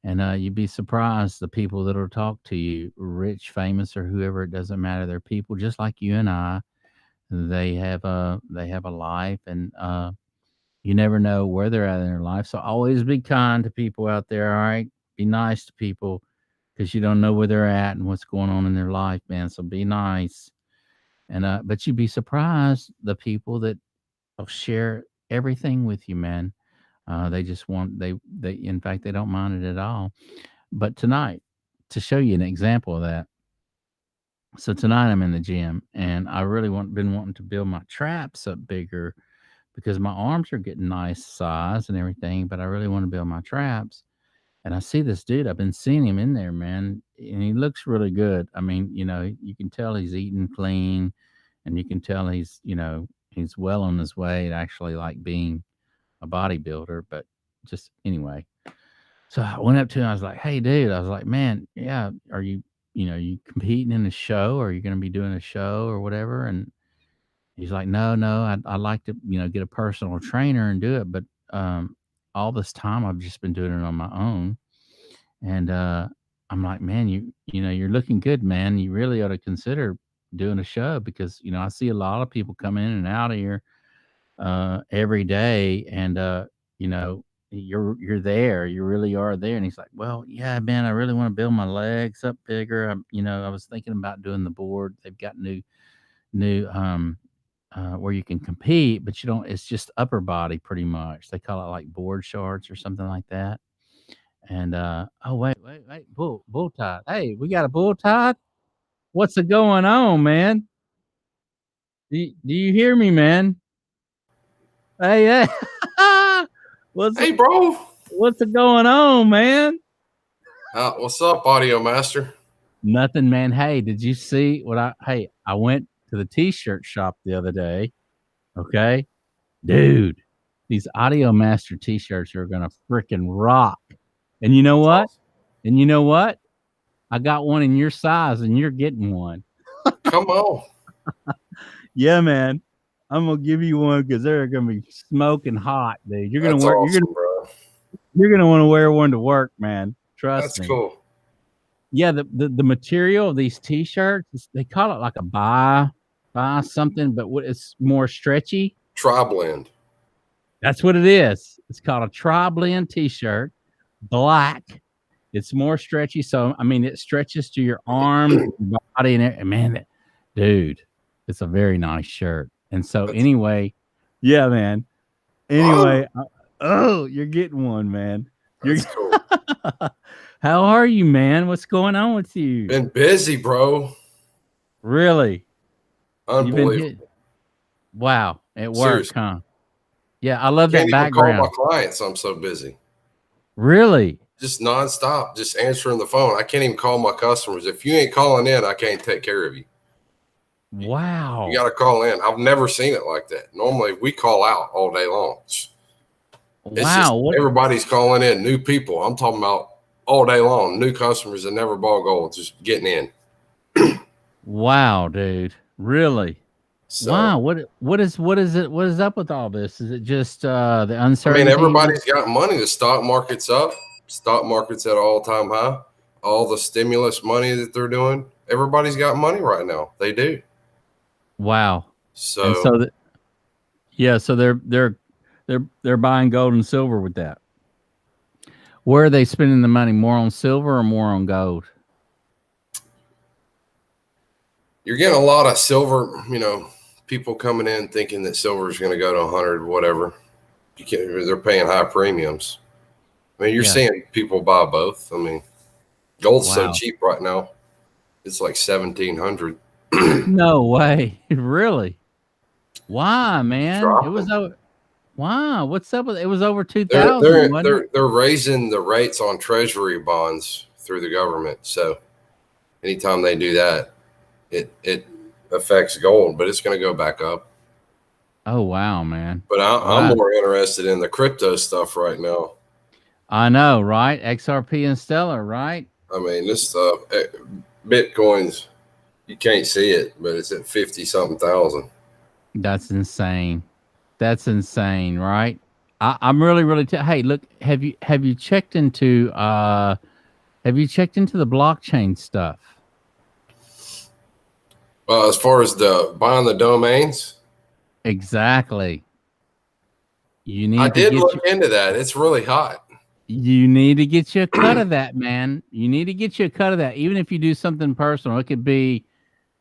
And you'd be surprised the people that'll talk to you, rich, famous, or whoever. It doesn't matter. They're people just like you and I. They have a life, and you never know where they're at in their life. So always be kind to people out there. All right, be nice to people because you don't know where they're at and what's going on in their life, man. So be nice. And but you'd be surprised the people that will share everything with you, man. They just want they in fact they don't mind it at all. But tonight, to show you an example of that, so tonight I'm in the gym and I really been wanting to build my traps up bigger because my arms are getting nice size and everything, but I really want to build my traps. And I see this dude, I've been seeing him in there, man, and he looks really good. I mean, you can tell he's eating clean and you can tell he's well on his way to actually like being a bodybuilder, but just anyway. So I went up to him. I was like, "Hey, dude," I was like, "Man, yeah, are you competing in a show? Or are you going to be doing a show or whatever?" And he's like, "No, I'd like to, get a personal trainer and do it, but all this time I've just been doing it on my own." And I'm like, "Man, you're looking good, man. You really ought to consider doing a show because I see a lot of people come in and out of here every day, and you're there, you really are there." And he's like, "Well, yeah, man, I really want to build my legs up bigger. I was thinking about doing the board. They've got new where you can compete, but you don't. It's just upper body pretty much. They call it like board shorts or something like that." And oh wait, bull tide. Hey, we got a bull tide. What's going on, man? Do you hear me, man? Hey, what's Hey, bro. what's going on, man? What's up, Audio Master? Nothing, man. Hey, did you see what I went to the t-shirt shop the other day. Okay. Dude, these Audio Master t-shirts are gonna freaking rock. And you know what? Awesome. And you know what? I got one in your size and you're getting one. Come on. Yeah, man. I'm gonna give you one because they're gonna be smoking hot, dude. You're gonna That's wear awesome, bro. you're gonna want to wear one to work, man. Trust That's me. cool. Yeah, the material of these t-shirts, they call it like a buy something, but it's more stretchy. Tri-blend. That's what it is. It's called a tri-blend t-shirt, black. It's more stretchy, so I mean it stretches to your arms, your body, and man, dude, it's a very nice shirt. And so anyway, yeah, man. Anyway, you're getting one, man. That's cool. How are you, man? What's going on with you? Been busy, bro. Really? Unbelievable. Wow, at work, Seriously. huh? Yeah, I love that Can't even background. call my clients. I'm so busy. Really? Just nonstop, just answering the phone. I can't even call my customers. If you ain't calling in, I can't take care of you. Wow. You got to call in. I've never seen it like that. Normally, we call out all day long. Wow. Just, everybody's calling in, new people. I'm talking about all day long, new customers that never bought gold, just getting in. Wow, dude. Really? So, wow. What is it? What is up with all this? Is it just the uncertainty? I mean, everybody's got money. The stock market's up. Stock market's at an all-time high. All the stimulus money that they're doing, everybody's got money right now. They do. Wow. So, and so yeah, so they're They're buying gold and silver with that. Where are they spending the money? More on silver or more on gold? You're getting a lot of silver, people coming in thinking that silver is going to go to 100, whatever. They're paying high premiums. I mean, you're seeing people buy both. I mean, gold's so cheap right now. It's like 1,700. No way. Really? Why, man? It was over. Wow, what's up with it? Was over 2,000. They're raising the rates on treasury bonds through the government. So anytime they do that, it affects gold, but it's going to go back up. Oh wow, man! But I'm more interested in the crypto stuff right now. I know, right? XRP and Stellar, right? I mean, this stuff, Bitcoin's, you can't see it, but it's at 50-something thousand. That's insane. That's insane, right? I'm really hey, look, have you checked into the blockchain stuff? As far as buying the domains, exactly. I did look into that. It's really hot. You need to get you a cut of that, man. You need to get you a cut of that, even if you do something personal. It could be,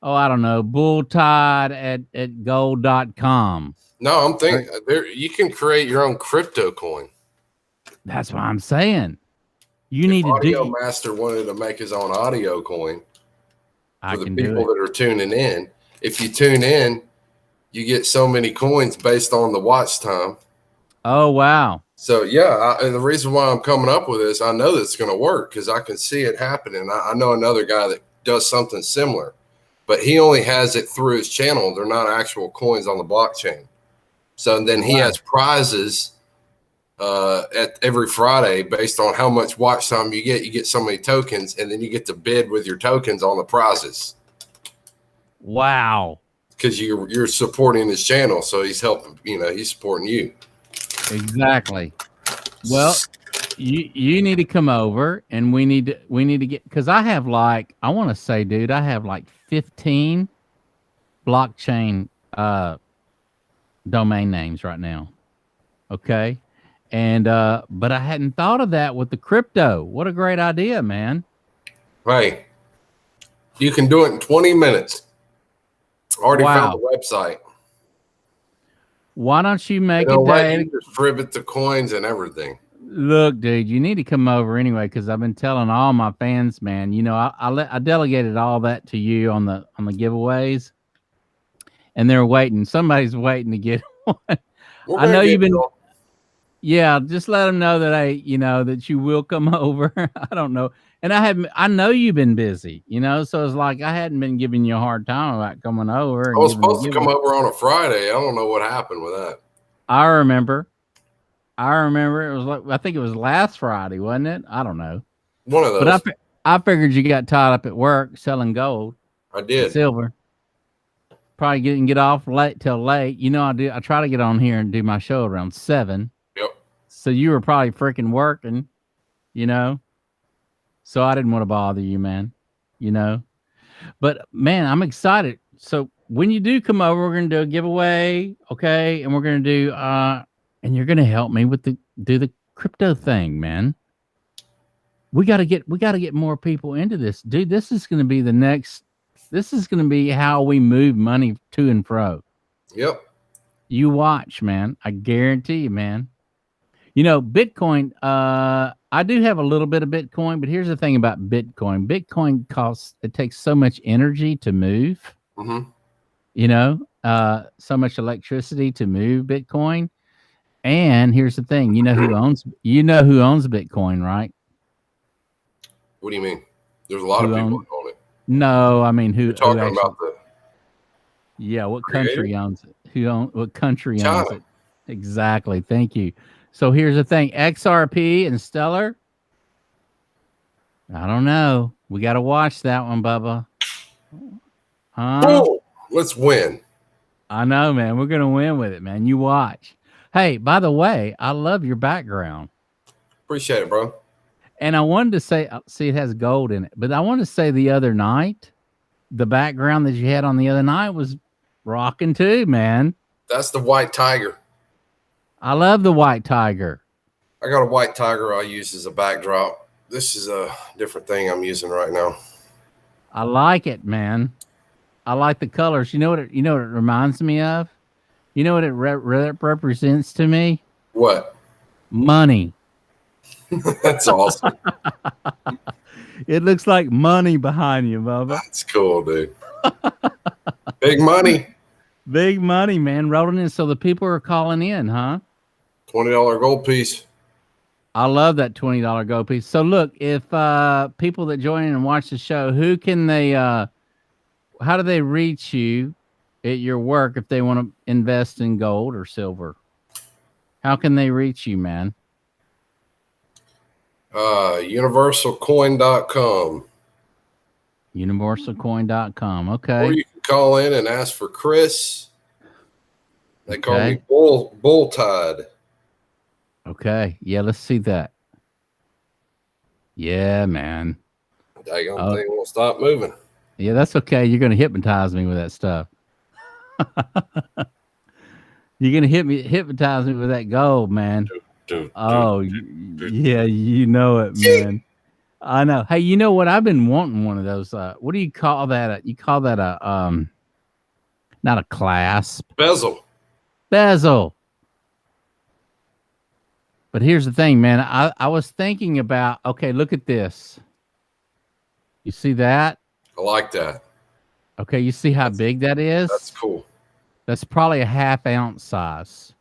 I don't know, bulltide at gold.com. No, I'm thinking you can create your own crypto coin. That's what I'm saying. You need to do. Audio Master wanted to make his own audio coin for the people that are tuning in. If you tune in, you get so many coins based on the watch time. Oh, wow. So, yeah, and the reason why I'm coming up with this, I know that it's going to work because I can see it happening. I know another guy that does something similar, but he only has it through his channel. They're not actual coins on the blockchain. So then he has prizes at every Friday based on how much watch time you get. You get so many tokens, and then you get to bid with your tokens on the prizes. Wow. Because you're supporting his channel, so he's helping, he's supporting you. Exactly. Well, you need to come over, and we need to get, because I have I want to say, dude, I have 15 blockchain domain names right now. Okay. And but I hadn't thought of that with the crypto. What a great idea, man. Hey, you can do it in 20 minutes. Already found the website. Why don't you make a day? You distribute the coins and everything. Look, dude, you need to come over anyway, because I've been telling all my fans, man. I delegated all that to you on the giveaways, and they're waiting. Somebody's waiting to get one. I know you've been. Yeah, just let them know that that you will come over. I don't know. And I know you've been busy, so it's like I hadn't been giving you a hard time about coming over. I was supposed to come over on a Friday. I don't know what happened with that. I remember it was I think it was last Friday, wasn't it? I don't know. One of those. But I figured you got tied up at work selling gold. I did. Silver. Probably didn't get off till late. I try to get on here and do my show around 7. Yep. So you were probably freaking working, So I didn't want to bother you, man. But man, I'm excited. So when you do come over, we're gonna do a giveaway, okay? And we're gonna do and you're gonna help me with do the crypto thing, man. We gotta get more people into this, dude. This is gonna be this is gonna be how we move money to and fro. Yep. You watch, man. I guarantee you, man. Bitcoin, I do have a little bit of Bitcoin, but here's the thing about Bitcoin. Bitcoin it takes so much energy to move, so much electricity to move Bitcoin. And here's the thing, who owns Bitcoin, right? What do you mean? There's a lot of people that own it. No, I mean, You're talking about what country owns it? What country owns it? Exactly. Thank you. So here's the thing, XRP and Stellar. I don't know. We got to watch that one, Bubba. Oh, let's win. I know, man. We're going to win with it, man. You watch. Hey, by the way, I love your background. Appreciate it, bro. And I wanted to say, see, it has gold in it, but I wanted to say the other night, the background that you had on the other night was rocking too, man. That's the white tiger. I love the white tiger. I got a white tiger I use as a backdrop. This is a different thing I'm using right now. I like it, man. I like the colors. You know what? You know what it reminds me of? You know what it represents to me? What? Money. That's awesome. It looks like money behind you, Bubba. That's cool, dude. Big money. Big money, man. Rolling in. So the people are calling in, huh? $20 gold piece. I love that $20 gold piece. So look, if people that join in and watch the show, who can they how do they reach you at your work if they want to invest in gold or silver? How can they reach you, man? Universalcoin.com. Universalcoin.com. Okay. Or you can call in and ask for Chris. They call me Okay. Bull Tide. Okay. Yeah, let's see that. Yeah, man. Daggone thing won't stop moving. Yeah, that's okay. You're going to hypnotize me with that stuff. You're going to hypnotize me with that gold, man. Oh, yeah, you know it, man. I know. Hey, you know what? I've been wanting one of those. What do you call that? You call that a not a clasp. Bezel. But here's the thing, man. I was thinking about, okay, look at this. You see that? I like that. Okay, you see how big that is? That's cool. That's probably a half-ounce size.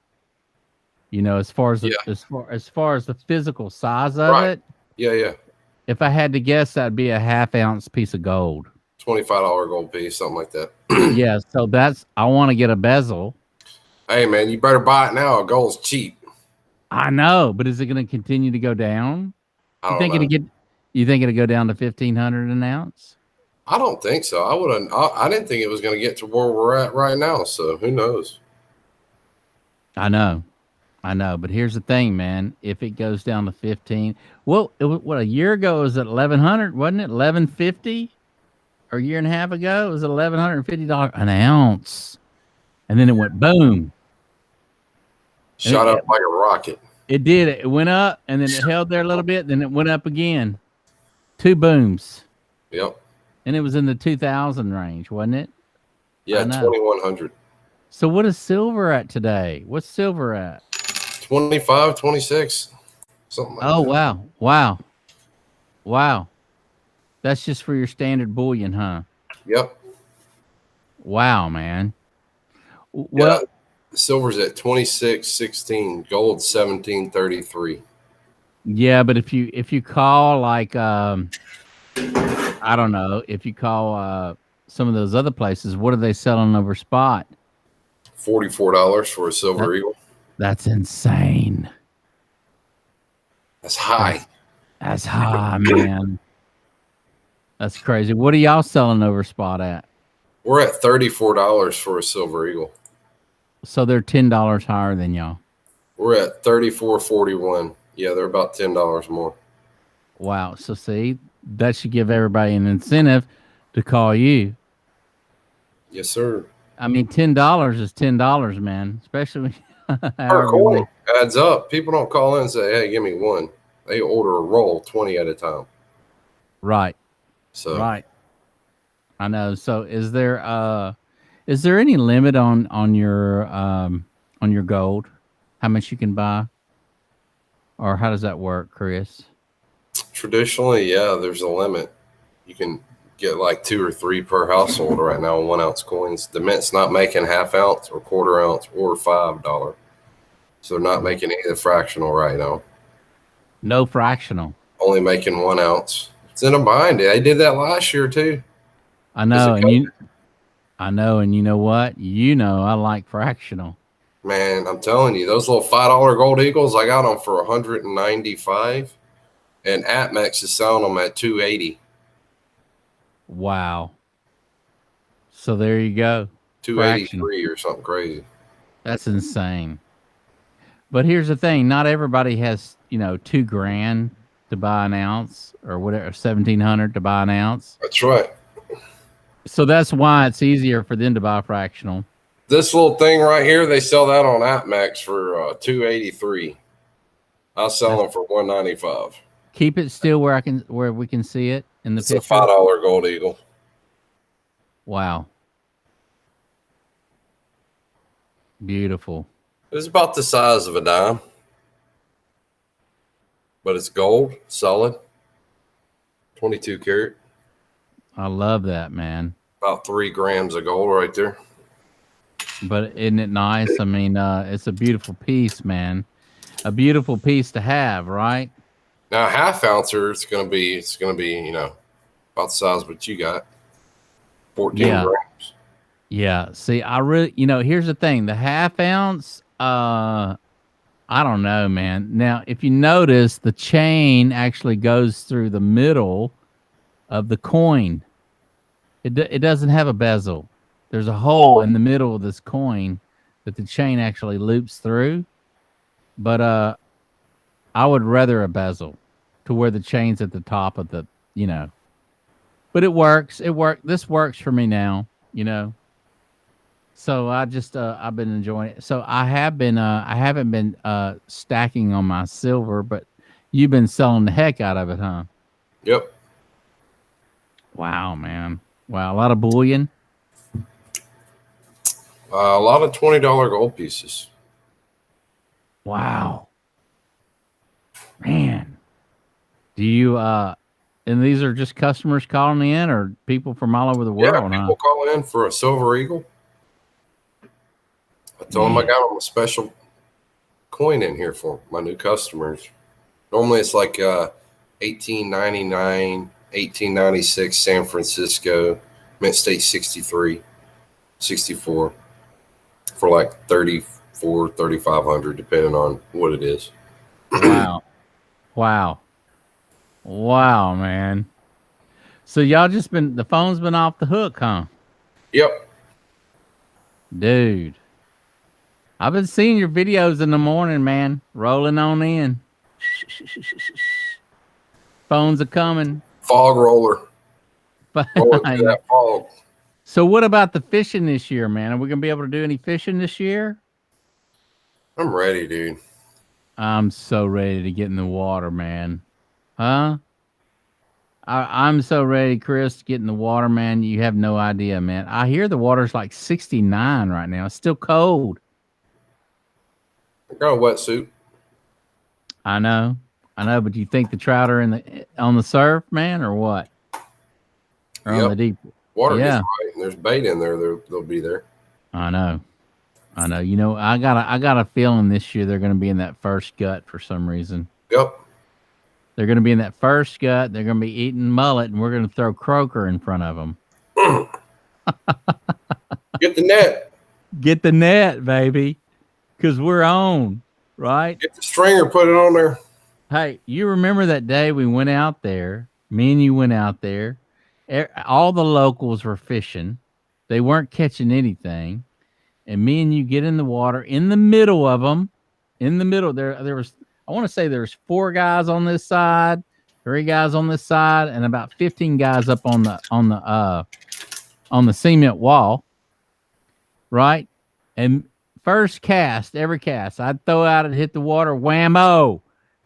You know, as far as the, as far as the physical size of it. Yeah. If I had to guess, that'd be a half-ounce piece of gold. $25 gold piece, something like that. Yeah, so I want to get a bezel. Hey, man, you better buy it now. Gold's cheap. I know, but is it going to continue to go down? You think it'll go down to $1,500 an ounce? I don't think so. I didn't think it was going to get to where we're at right now. So who knows? I know, but here's the thing, man. If it goes down to 15, well, what a year ago it was at 1,100, wasn't it? 1,150, or a year and a half ago it was $1,150 an ounce, and then it went boom, shot up like a rocket. It did. It went up, and then it held there a little bit, then it went up again. 2 booms. Yep. And it was in the 2,000 range, wasn't it? Yeah, 2,100. So what is silver at today? What's silver at? 25, 26, something like that. Oh, wow. That's just for your standard bullion, huh? Yep. Wow, man. Well, silver's at 26.16, gold 17.33. Yeah, but if you call like I don't know, if you call some of those other places, what are they selling over spot? $44 for a silver eagle. That's insane. That's high. That's high, man. That's crazy. What are y'all selling over spot at? We're at $34 for a silver eagle. So they're $10 higher than y'all. We're at $34.41. Yeah, they're about $10 more. Wow. So see, that should give everybody an incentive to call you. Yes, sir. I mean, $10 is $10, man. Especially per coin adds up. People don't call in and say, "Hey, give me one." They order a roll, 20 at a time. Right. So right. I know. So is there any limit on your gold? How much you can buy? Or how does that work, Chris? Traditionally, yeah, there's a limit. You can get like 2 or 3 per household right now in 1 ounce coins. The mint's not making half ounce or quarter ounce or $5. So they're not making any of the fractional right now. No fractional. Only making 1 ounce. It's in a bind. They did that last year too. I know, and you know what? You know I like fractional. Man, I'm telling you, those little $5 gold eagles, I got them for 195, and Atmex is selling them at 280. Wow. So there you go. 283 or something crazy. That's insane. But here's the thing: not everybody has, $2,000 to buy an ounce, or whatever, 1,700 to buy an ounce. That's right. So that's why it's easier for them to buy fractional. This little thing right here, they sell that on AppMax for $283. I'll sell them for $195. Keep it still where we can see it in the picture. It's a $5 Gold Eagle. Wow. Beautiful. It's about the size of a dime, but it's gold, solid, 22 karat. I love that, man. About 3 grams of gold right there. But isn't it nice? I mean, it's a beautiful piece, man. A beautiful piece to have, right? Now, a half ouncer, it's gonna be, you know, about the size of what you got. 14 grams. Yeah. See, I really, you know, here's the thing: the half ounce. I don't know, man. Now, if you notice, the chain actually goes through the middle of the coin. It doesn't have a bezel. There's a hole in the middle of this coin that the chain actually loops through. But I would rather a bezel to where the chain's at the top of the, you know. But it works. This works for me now, you know. So I just I've been enjoying it. So I haven't been stacking on my silver, but you've been selling the heck out of it, huh? Yep. Wow, man. Wow, a lot of bullion. A lot of $20 gold pieces. Wow. Man. Do you and these are just customers calling in or people from all over the world? Yeah, people call in for a silver eagle. I told them I got them a special coin in here for my new customers. Normally it's like $18.99, $18.96 San Francisco, Mint State 63, 64 for like 34, 3,500 depending on what it is. Wow. Wow. Wow, man. So y'all just been, the phone's been off the hook, huh? Yep. Dude. I've been seeing your videos in the morning, man. Rolling on in. Phones are coming. Fog roller. Rolling through that fog. So what about the fishing this year, man? Are we going to be able to do any fishing this year? I'm ready, dude. I'm so ready to get in the water, man. Huh? I'm so ready, Chris, to get in the water, man. You have no idea, man. I hear the water's like 69 right now. It's still cold. I got a wetsuit. I know, but do you think the trout are on the surf, man, or what? Or on the deep water? Yeah, right. And there's bait in there. They'll be there. I know. You know, I got a feeling this year they're going to be in that first gut for some reason. Yep. They're going to be in that first gut. They're going to be eating mullet, and we're going to throw croaker in front of them. Get the net. Get the net, baby, because we're on, right? Get the stringer, put it on there. Hey, you remember that day we went out there? Me and you went out there. All the locals were fishing. They weren't catching anything. And me and you get in the water in the middle of them. In the middle, there was, I want to say there's 4 guys on this side, 3 guys on this side, and about 15 guys up on the cement wall, right? And first cast, every cast, I'd throw out and hit the water, whammo.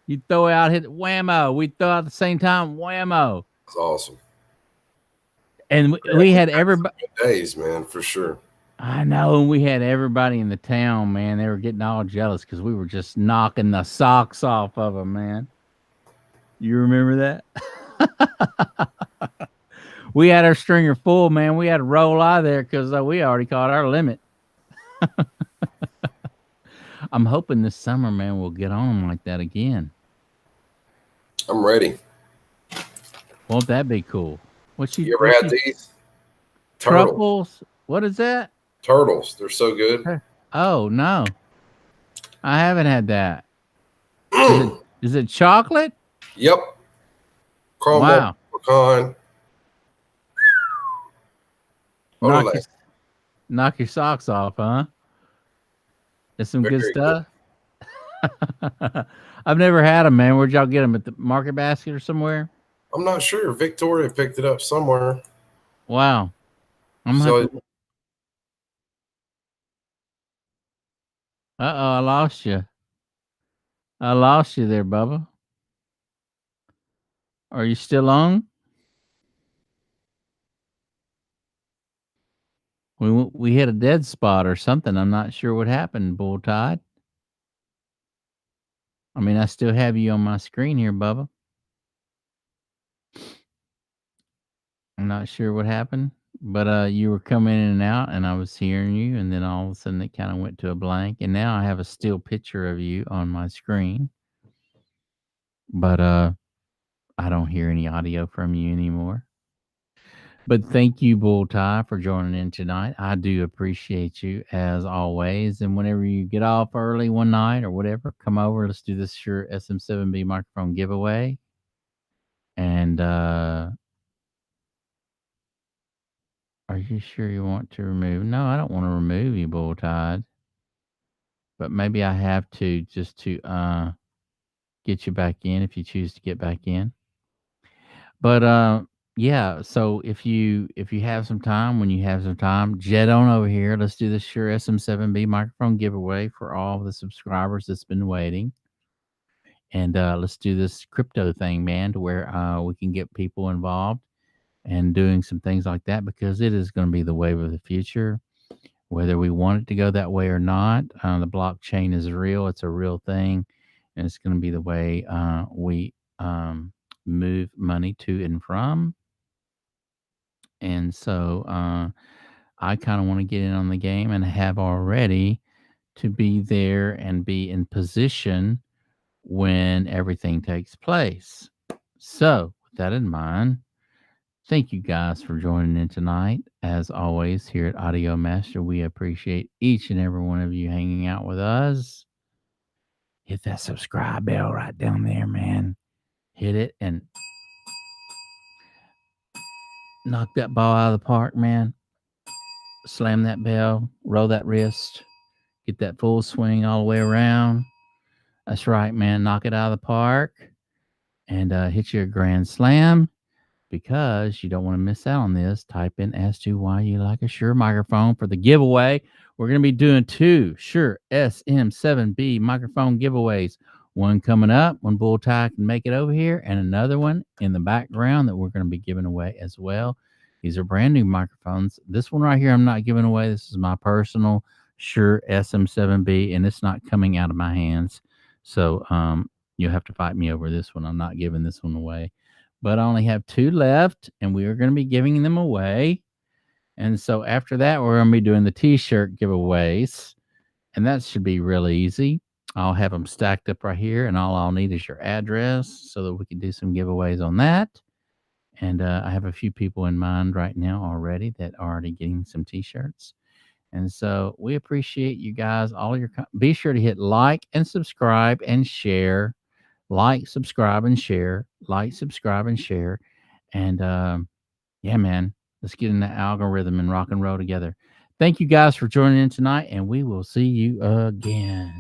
You'd throw out, hit whammo. We'd throw out at the same time, whammo. That's awesome. And we had everybody. Days, man, for sure. I know, and we had everybody in the town, man. They were getting all jealous because we were just knocking the socks off of them, man. You remember that? We had our stringer full, man. We had a roll eye there because we already caught our limit. I'm hoping this summer, man, we'll get on them like that again. I'm ready. Won't that be cool? You ever had these? Truffles? What is that? Turtles. They're so good. Oh, no. I haven't had that. Is it chocolate? Yep. Caramel, pecan. Knock your socks off, huh? That's some good stuff. I've never had them, man. Where'd y'all get them? At the Market Basket or somewhere? I'm not sure. Victoria picked it up somewhere. Wow. Uh-oh, I lost you. I lost you there, Bubba. Are you still on? We hit a dead spot or something. I'm not sure what happened, Bull Tide. I mean, I still have you on my screen here, Bubba. I'm not sure what happened, but you were coming in and out, and I was hearing you, and then all of a sudden it kind of went to a blank, and now I have a still picture of you on my screen, but I don't hear any audio from you anymore. But thank you, Bull Tie, for joining in tonight. I do appreciate you as always. And whenever you get off early one night or whatever, come over. Let's do this Shure SM7B microphone giveaway. And are you sure you want to remove? No, I don't want to remove you, Bull Tide. But maybe I have to just to get you back in if you choose to get back in. But yeah, so if you have some time, when you have some time, jet on over here. Let's do the Shure SM7B microphone giveaway for all the subscribers that's been waiting. And let's do this crypto thing, man, to where we can get people involved and doing some things like that, because it is going to be the wave of the future, whether we want it to go that way or not. The blockchain is real. It's a real thing. And it's going to be the way we move money to and from. And so I kind of want to get in on the game, and have already, to be there and be in position when everything takes place. So with that in mind, thank you guys for joining in tonight. As always, here at Audio Master, we appreciate each and every one of you hanging out with us. Hit that subscribe bell right down there, man. Hit it and knock that ball out of the park, man. Slam that bell, roll that wrist, get that full swing all the way around. That's right, man. Knock it out of the park and hit you a grand slam. Because you don't want to miss out on this, type in as to why you like a Shure microphone for the giveaway. We're going to be doing 2 Shure SM7B microphone giveaways. One coming up when Bull Tie can make it over here, and another one in the background that we're going to be giving away as well. These are brand new microphones. This one right here I'm not giving away. This is my personal Shure SM7B, and it's not coming out of my hands. So you'll have to fight me over this one. I'm not giving this one away. But I only have 2 left, and we are going to be giving them away. And so after that, we're going to be doing the T-shirt giveaways, and that should be really easy. I'll have them stacked up right here, and all I'll need is your address so that we can do some giveaways on that. And I have a few people in mind right now already that are already getting some T-shirts. And so we appreciate you guys. Be sure to hit like and subscribe and share. Like, subscribe, and share. Like, subscribe, and share. And yeah, man, let's get in the algorithm and rock and roll together. Thank you guys for joining in tonight, and we will see you again.